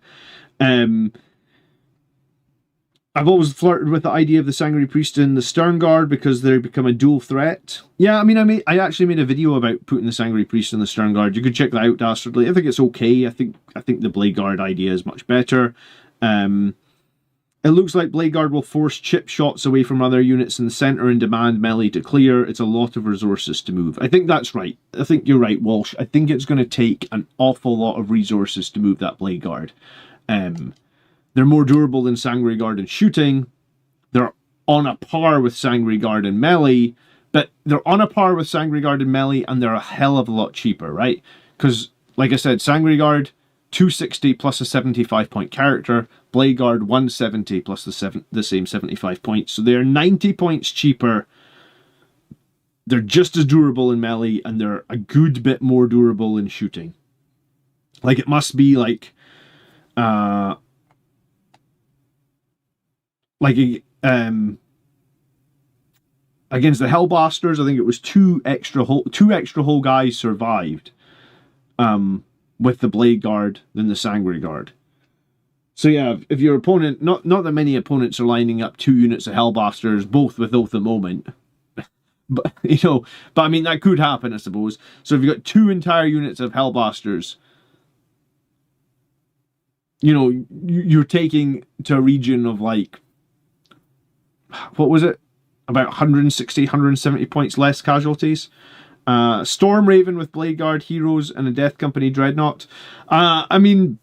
I've always flirted with the idea of the Sanguinary Priest and the Stern Guard because they become a dual threat. Yeah, I mean, I actually made a video about putting the Sanguinary Priest and the Stern Guard. You could check that out, Dastardly. I think it's okay. I think the Blade Guard idea is much better. It looks like Blade Guard will force chip shots away from other units in the centre and demand melee to clear. It's a lot of resources to move. I think that's right. I think you're right, Walsh. I think it's going to take an awful lot of resources to move that Blade Guard. They're more durable than Sanguinary Guard in shooting. They're on a par with Sanguinary Guard in melee, but they're on a par with Sanguinary Guard in melee and they're a hell of a lot cheaper, right? Because, like I said, Sanguinary Guard, 260 plus a 75 point character, Blade Guard 170 plus the same 75 points. So they're 90 points cheaper. They're just as durable in melee and they're a good bit more durable in shooting. Like, it must be like against the Hellblasters, I think it was two extra whole guys survived with the Blade Guard than the Sanguinary Guard. So yeah, if your opponent, not that many opponents are lining up 2 units of Hellblasters, both with Oath the Moment, but I mean, that could happen, I suppose. So if you've got 2 entire units of Hellblasters, you're taking to a region of like, what was it? About 160, 170 points less casualties. Storm Raven with Blade Guard, Heroes, and a Death Company Dreadnought. I mean,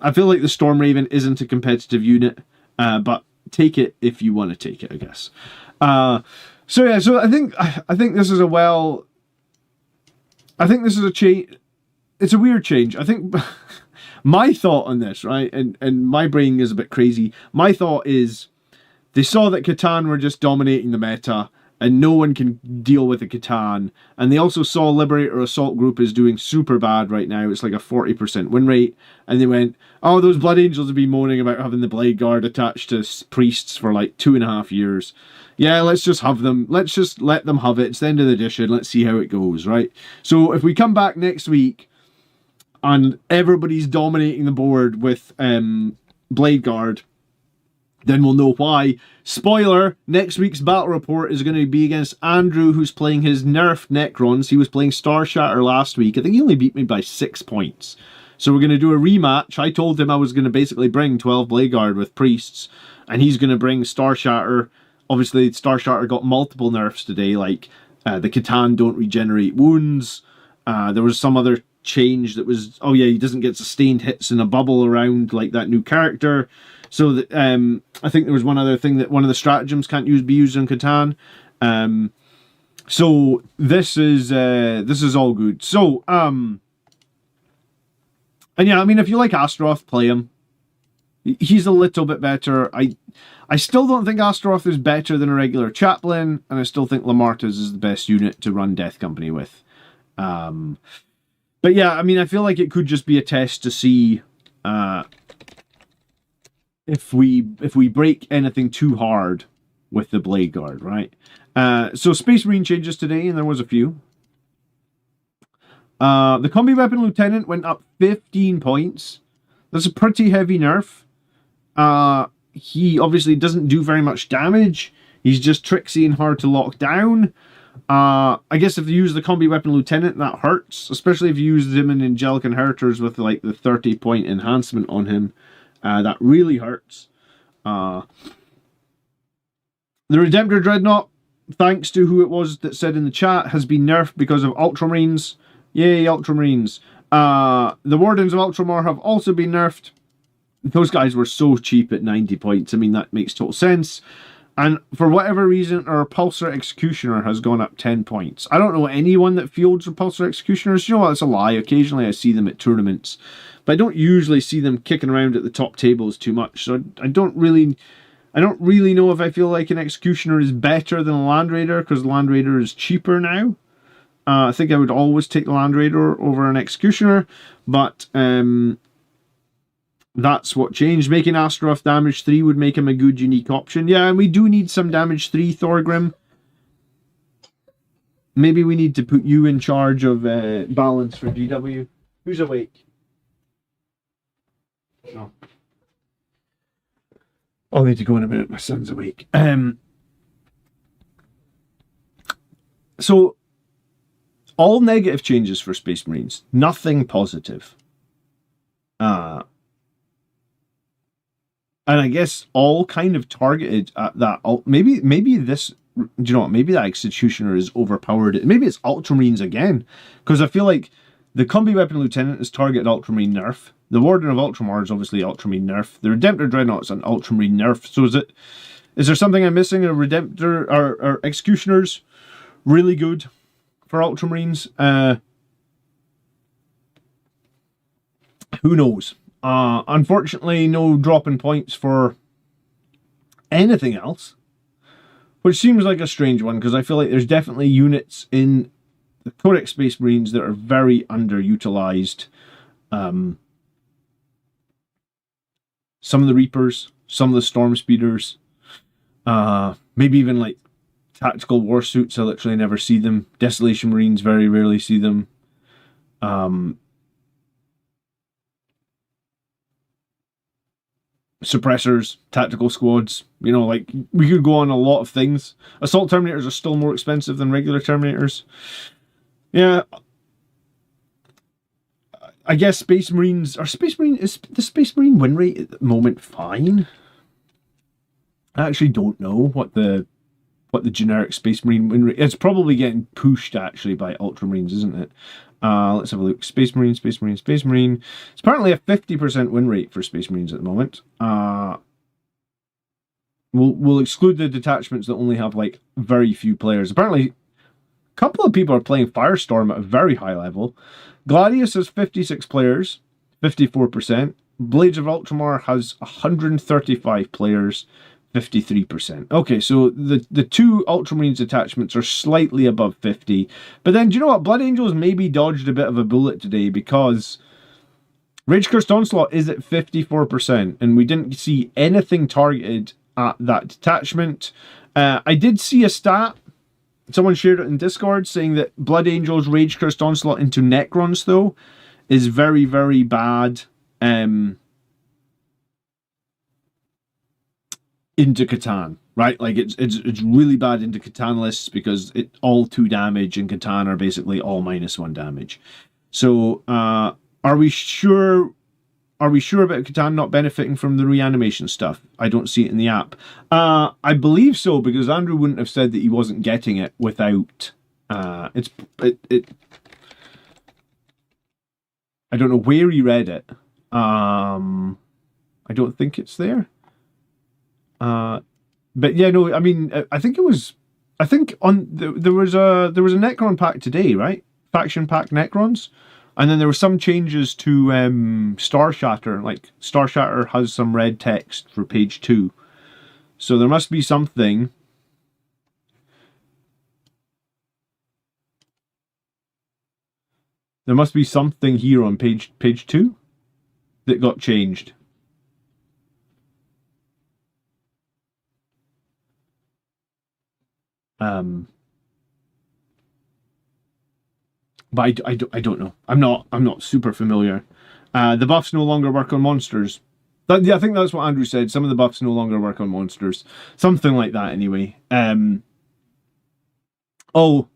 I feel like the Storm Raven isn't a competitive unit, but take it if you want to take it, I guess. So I think this is a change. It's a weird change. I think my thought on this, right, and my brain is a bit crazy. My thought is, they saw that Catan were just dominating the meta, and no one can deal with a Catan. And they also saw Liberator Assault Group is doing super bad right now. It's like a 40% win rate. And they went, oh, those Blood Angels have been moaning about having the Blade Guard attached to priests for like 2.5 years. Yeah, let's just have them. Let's just let them have it. It's the end of the edition. Let's see how it goes, right? So if we come back next week and everybody's dominating the board with Blade Guard, then we'll know why. Spoiler, next week's battle report is going to be against Andrew, who's playing his nerfed Necrons. He was playing Star Shatter last week. I think he only beat me by 6 points. So we're going to do a rematch. I told him I was going to basically bring 12 Blade Guard with priests, and he's going to bring Star Shatter. Obviously, Star Shatter got multiple nerfs today, like the Catan don't regenerate wounds. There was some other change that was, oh yeah, he doesn't get sustained hits in a bubble around like that new character. So that, I think there was one other thing that one of the stratagems can't be used on Catan. So this is all good. So and yeah, I mean, if you like Astaroth, play him. He's a little bit better. I still don't think Astaroth is better than a regular Chaplain, and I still think Lamarta's is the best unit to run Death Company with. But yeah, I mean, I feel like it could just be a test to see if we break anything too hard with the Blade Guard, right? So Space Marine changes today, and there was a few. The Combi Weapon Lieutenant went up 15 points. That's a pretty heavy nerf. He obviously doesn't do very much damage. He's just tricksy and hard to lock down. I guess if you use the Combi Weapon Lieutenant, that hurts. Especially if you use him in Angelic Inheritors with like the 30-point enhancement on him. That really hurts. The Redemptor Dreadnought, thanks to who it was that said in the chat, has been nerfed because of Ultramarines. Yay, Ultramarines. The Wardens of Ultramar have also been nerfed. Those guys were so cheap at 90 points. I mean, that makes total sense. And for whatever reason, our Repulsor Executioner has gone up 10 points. I don't know anyone that fields Repulsor Executioners. You know what? It's a lie. Occasionally I see them at tournaments. But I don't usually see them kicking around at the top tables too much. So I don't really know if I feel like an Executioner is better than a Land Raider, because the Land Raider is cheaper now. I think I would always take the Land Raider over an Executioner, but that's what changed. Making Astaroth damage 3 would make him a good unique option. Yeah, and we do need some damage 3 Thorgrim. Maybe we need to put you in charge of balance for GW. Who's awake? No. I'll need to go in a minute. My son's awake. So, all negative changes for Space Marines. Nothing positive. And I guess all kind of targeted at that. Maybe this, do you know what? Maybe that Executioner is overpowered. Maybe it's Ultramarines again. Because I feel like the Combi Weapon Lieutenant is targeted Ultramarine nerf. The Warden of Ultramar is obviously Ultramarine nerf. The Redemptor Dreadnought is an Ultramarine nerf. So is there something I'm missing? A Redemptor or Executioners really good for Ultramarines? Who knows? Unfortunately, no drop in points for anything else, which seems like a strange one, because I feel like there's definitely units in the Codex Space Marines that are very underutilized. Some of the Reapers, some of the Storm Speeders, maybe even like Tactical War Suits. I literally never see them. Desolation Marines, very rarely see them. Suppressors, tactical squads, you know, like we could go on a lot of things. Assault Terminators are still more expensive than regular Terminators. Yeah, I guess Space Marines is the Space Marine win rate at the moment fine? I actually don't know what the generic Space Marine win rate. It's probably getting pushed actually by Ultramarines, isn't it? Let's have a look. Space Marine, Space Marine, Space Marine. It's apparently a 50% win rate for Space Marines at the moment. We'll exclude the detachments that only have like very few players. Apparently, a couple of people are playing Firestorm at a very high level. Gladius has 56 players, 54%. Blades of Ultramar has 135 players, 53%. Okay, so the two Ultramarines attachments are slightly above 50. But then, do you know what? Blood Angels maybe dodged a bit of a bullet today, because Rage Cursed Onslaught is at 54%, and we didn't see anything targeted at that detachment. I did see a stat, someone shared it in Discord, saying that Blood Angels Rage Cursed Onslaught into Necrons, though, is very, very bad into Catan, right? Like, it's really bad into Catan lists, because all 2 damage in Catan are basically all -1 damage. So, are we sure about Catan not benefiting from the reanimation stuff? I don't see it in the app. I believe so, because Andrew wouldn't have said that he wasn't getting it without... I don't know where he read it. I don't think it's there. But yeah, no, I mean, I think there was a Necron pack today, right? Faction pack Necrons. And then there were some changes to Star Shatter. Like, Star Shatter has some red text for page 2. So there must be something. There must be something here on page 2 that got changed. But I don't know. I'm not super familiar. The buffs no longer work on monsters. Yeah, I think that's what Andrew said. Some of the buffs no longer work on monsters. Something like that, anyway. Oh.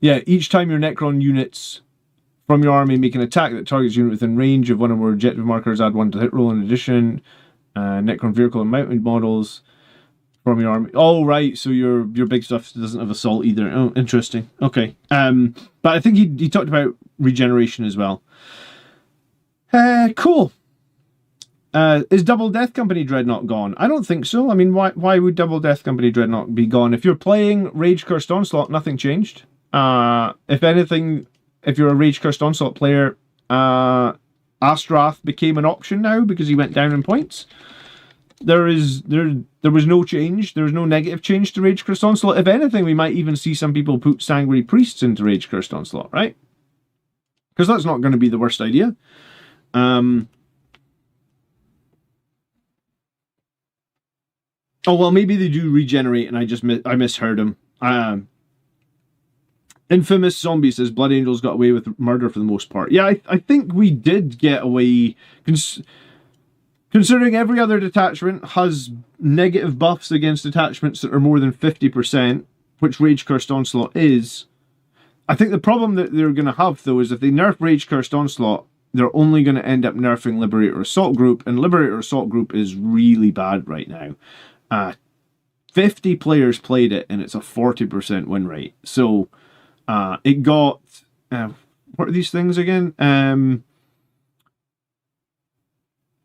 Yeah, each time your Necron units from your army make an attack that targets a unit within range of one or more objective markers, add 1 to hit roll in addition. Necron vehicle and mounted models from your army. Oh, right, so your big stuff doesn't have assault either. Oh, interesting. Okay. But I think he talked about regeneration as well. Cool. Is Double Death Company Dreadnought gone? I don't think so. I mean, why would Double Death Company Dreadnought be gone? If you're playing Rage Cursed Onslaught, nothing changed. If anything, if you're a Rage Cursed Onslaught player, Astrath became an option now because he went down in points. There was no change. There was no negative change to Rage Cursed Onslaught. If anything, we might even see some people put Sanguinary Priests into Rage Cursed Onslaught, right? Because that's not going to be the worst idea. Oh, well, maybe they do regenerate and I misheard him. Infamous Zombie says Blood Angels got away with murder for the most part. Yeah, I think we did get away... Considering every other detachment has negative buffs against detachments that are more than 50%, which Rage Cursed Onslaught is, I think the problem that they're going to have, though, is if they nerf Rage Cursed Onslaught, they're only going to end up nerfing Liberator Assault Group, and Liberator Assault Group is really bad right now. 50 players played it, and it's a 40% win rate. So, it got... what are these things again?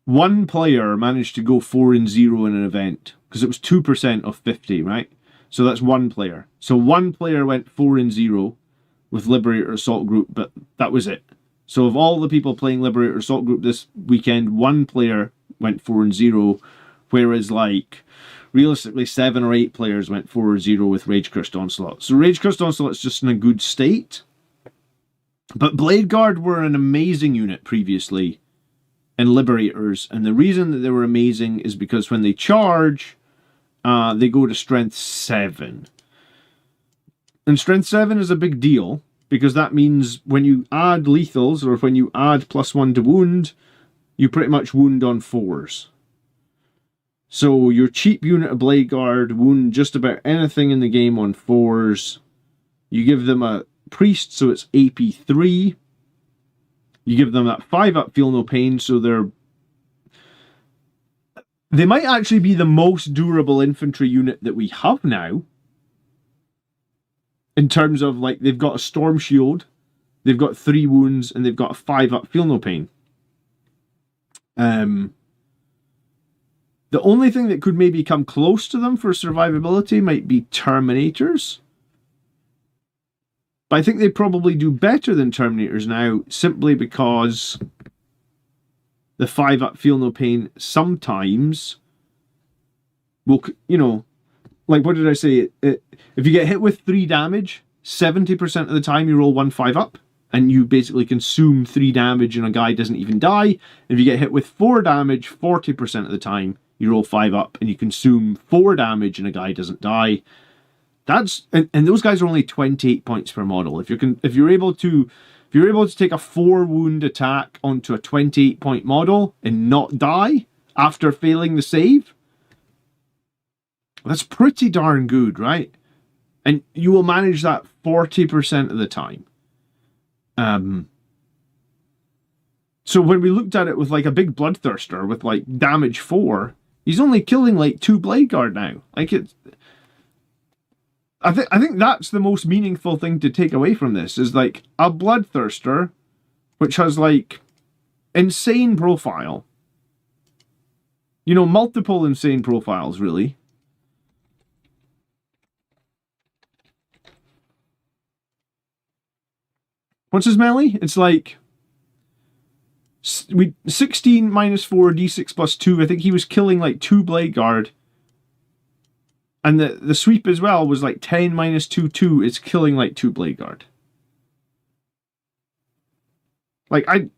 One player managed to go 4-0 in an event, because it was 2% of 50, right? So that's one player. So one player went 4-0 with Liberator Assault Group, but that was it. So of all the people playing Liberator Assault Group this weekend, one player went 4-0, whereas, like, realistically 7 or 8 players went 4-0 with Rage Cursed Onslaught. So Rage Cursed Onslaught is just in a good state. But Blade Guard were an amazing unit previously, and Liberators, and the reason that they were amazing is because when they charge, they go to Strength 7. And Strength 7 is a big deal, because that means when you add lethals, or when you add +1 to wound, you pretty much wound on 4s. So your cheap unit of Blade Guard wound just about anything in the game on 4s. You give them a Priest, so it's AP 3. You give them that 5-up Feel No Pain, so they might actually be the most durable infantry unit that we have now. In terms of, like, they've got a Storm Shield, they've got 3 wounds, and they've got a 5-up Feel No Pain. The only thing that could maybe come close to them for survivability might be Terminators. But I think they probably do better than Terminators now, simply because the 5-up Feel No Pain sometimes will, you know, like, what did I say? If you get hit with 3 damage, 70% of the time you roll 1/5 up, and you basically consume 3 damage and a guy doesn't even die. If you get hit with 4 damage, 40% of the time you roll 5 up and you consume 4 damage and a guy doesn't die. That's and those guys are only 28 points per model. If you're able to take a 4 wound attack onto a 28 point model and not die after failing the save, that's pretty darn good, right? And you will manage that 40% of the time. So when we looked at it with like a big Bloodthirster with like damage 4, he's only killing like 2 Bladeguard now. Like I think that's the most meaningful thing to take away from this, is like a Bloodthirster, which has like insane profile. You know, multiple insane profiles, really. What's his melee? It's like 16 minus 4 d6 plus 2. I think he was killing like 2 Bladeguard. And the sweep as well was like 10 minus 2, 2. It's killing like 2 Bladeguard. Like, I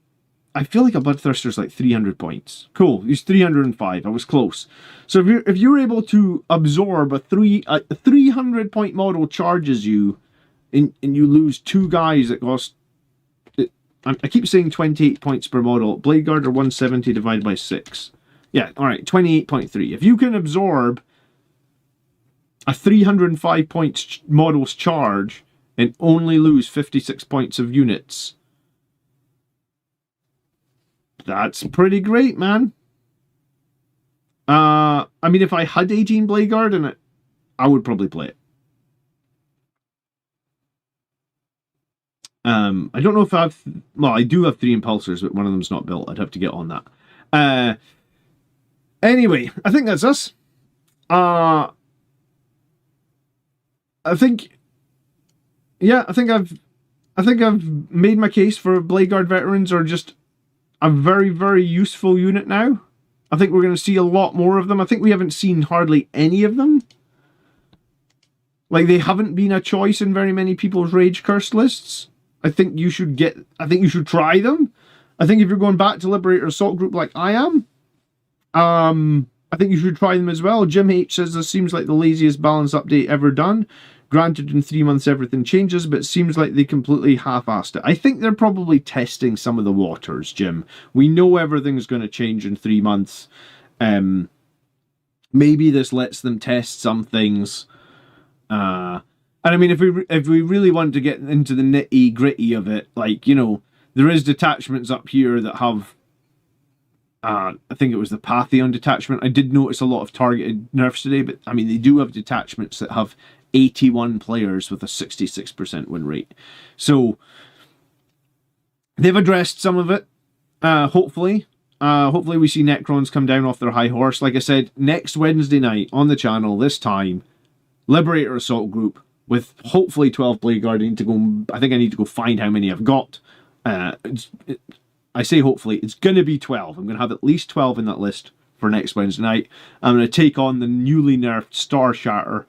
feel like a Bloodthirster's like 300 points. Cool, he's 305. I was close. So if you're able to absorb a 300 point model charges you, and you lose 2 guys that cost... I keep saying 28 points per model. Bladeguard are 170 divided by 6. Yeah, alright, 28.3. If you can absorb a 305 points model's charge and only lose 56 points of units, that's pretty great, man. I mean, if I had 18 Bladeguard in it, I would probably play it. I don't know if I do have 3 Impulsors, but one of them's not built. I'd have to get on that. Anyway, I think that's us. I think I've made my case for Bladeguard veterans are just a very, very useful unit now. I think we're going to see a lot more of them. I think we haven't seen hardly any of them. Like, they haven't been a choice in very many people's Rage Curse lists. I think you should try them. I think if you're going back to Liberator Assault Group like I am, I think you should try them as well. Jim H says this seems like the laziest balance update ever done. Granted, in 3 months everything changes, but it seems like they completely half-assed it. I think they're probably testing some of the waters, Jim. We know everything's going to change in 3 months. Maybe this lets them test some things. And I mean, if we really want to get into the nitty-gritty of it, like, you know, there is detachments up here that have... I think it was the Pantheon detachment. I did notice a lot of targeted nerfs today, but I mean, they do have detachments that have 81 players with a 66% win rate. So they've addressed some of it. Hopefully we see Necrons come down off their high horse. Like I said, next Wednesday night on the channel, this time, Liberator Assault Group with hopefully 12 Bladeguard. I think I need to go find how many I've got. I say hopefully, it's going to be 12. I'm going to have at least 12 in that list for next Wednesday night. I'm going to take on the newly nerfed Star Shatter.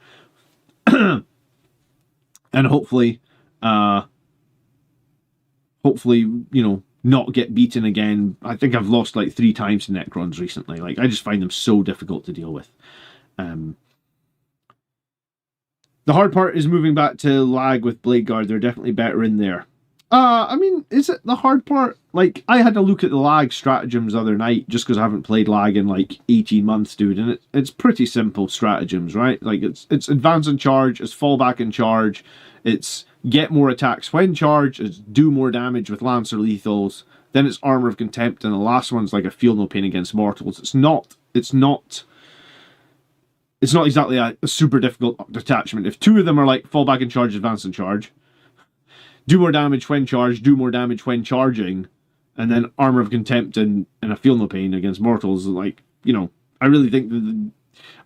And hopefully, you know, not get beaten again. I think I've lost like 3 times to Necrons recently. Like, I just find them so difficult to deal with. The hard part is moving back to lag with Bladeguard. They're definitely better in there. I mean, is it the hard part? Like, I had to look at the lag stratagems the other night just because I haven't played lag in like 18 months, dude. And it's pretty simple stratagems, right? Like, it's advance and charge, it's fall back and charge, it's get more attacks when charged, it's do more damage with Lancer lethals, then it's Armor of Contempt, and the last one's like a feel no pain against mortals. It's not exactly a super difficult detachment. If 2 of them are like fall back and charge, advance and charge, do more damage when charged, do more damage when charging, and then Armor of Contempt and a Feel No Pain against mortals, like, you know, I really think that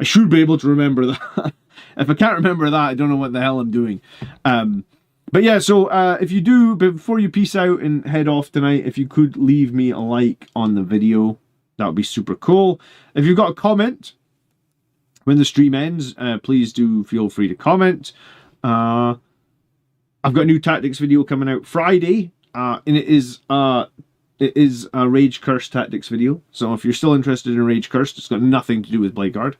I should be able to remember that. If I can't remember that, I don't know what the hell I'm doing. But yeah, so if you do, before you peace out and head off tonight, if you could leave me a like on the video, that would be super cool. If you've got a comment, when the stream ends, please do feel free to comment. I've got a new tactics video coming out Friday, and it is a Rage Curse tactics video. So if you're still interested in Rage Curse, it's got nothing to do with Bladeguard.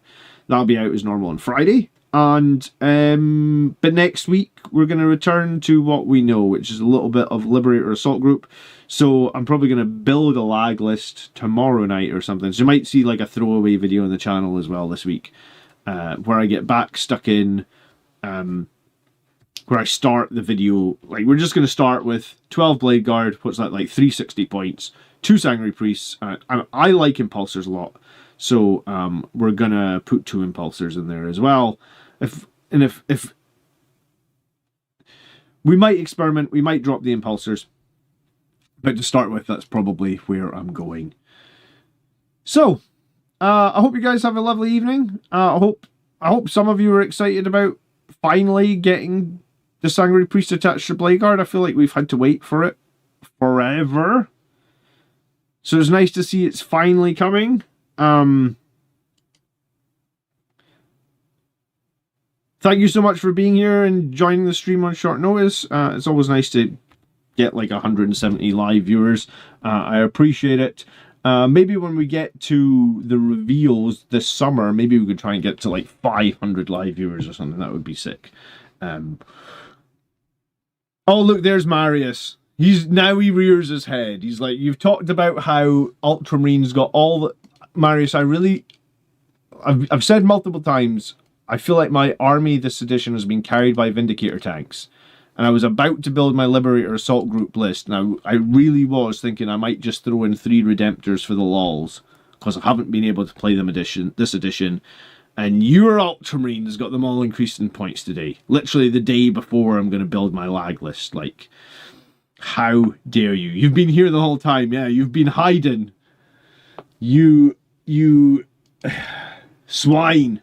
That'll be out as normal on Friday. And but next week we're going to return to what we know, which is a little bit of Liberator Assault Group. So I'm probably going to build a lag list tomorrow night or something. So you might see like a throwaway video on the channel as well this week, where I get back stuck in, where I start the video. Like, we're just going to start with 12 Blade Guard. What's that, like 360 points, 2 Sanguinary Priests. I like Impulsors a lot, so we're going to put 2 Impulsors in there as well. If we might experiment, we might drop the Impulsors, but to start with, that's probably where I'm going. So, I hope you guys have a lovely evening. I hope some of you are excited about finally getting the Sanguinary Priest attached to Bladeguard. I feel like we've had to wait for it forever. So it's nice to see it's finally coming. Thank you so much for being here and joining the stream on short notice. It's always nice to get like 170 live viewers. I appreciate it. Maybe when we get to the reveals this summer, maybe we could try and get to like 500 live viewers or something. That would be sick. Oh, look, there's Marius. He rears his head. He's like, you've talked about how Ultramarines got all the... Marius, I've said multiple times, I feel like my army this edition has been carried by Vindicator tanks. And I was about to build my Liberator Assault Group list. Now, I really was thinking I might just throw in 3 Redemptors for the lols, because I haven't been able to play them this edition. And your Ultramarines got them all increased in points today. Literally the day before I'm going to build my lag list. Like, how dare you? You've been here the whole time. Yeah, you've been hiding. You swine.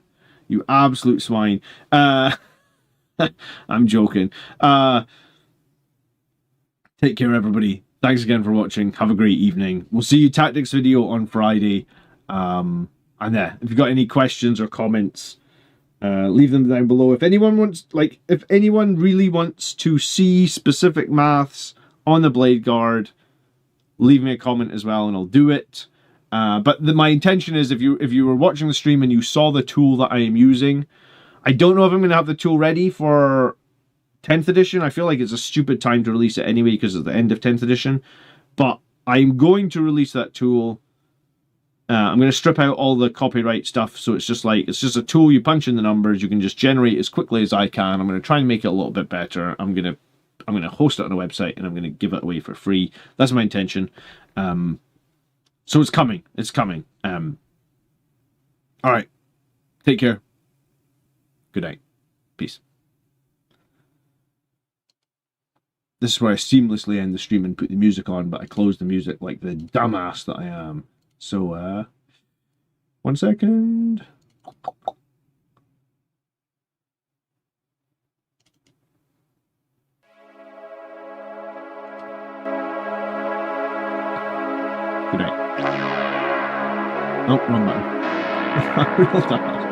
You absolute swine. I'm joking. Take care, everybody. Thanks again for watching. Have a great evening. We'll see you tactics video on Friday. And yeah, if you've got any questions or comments, leave them down below. If anyone wants, if anyone really wants to see specific maths on the Blade Guard, leave me a comment as well, and I'll do it. But my intention is, if you were watching the stream and you saw the tool that I am using, I don't know if I'm going to have the tool ready for 10th edition. I feel like it's a stupid time to release it anyway because it's the end of 10th edition. But I'm going to release that tool. I'm going to strip out all the copyright stuff, so it's just a tool. You punch in the numbers, you can just generate as quickly as I can. I'm going to try and make it a little bit better. I'm going to host it on a website, and I'm going to give it away for free. That's my intention. So it's coming. It's coming. All right. Take care. Good night. Peace. This is where I seamlessly end the stream and put the music on, but I close the music like the dumbass that I am. So, 1 second. Good night. Oh, wrong button. Real dumbass.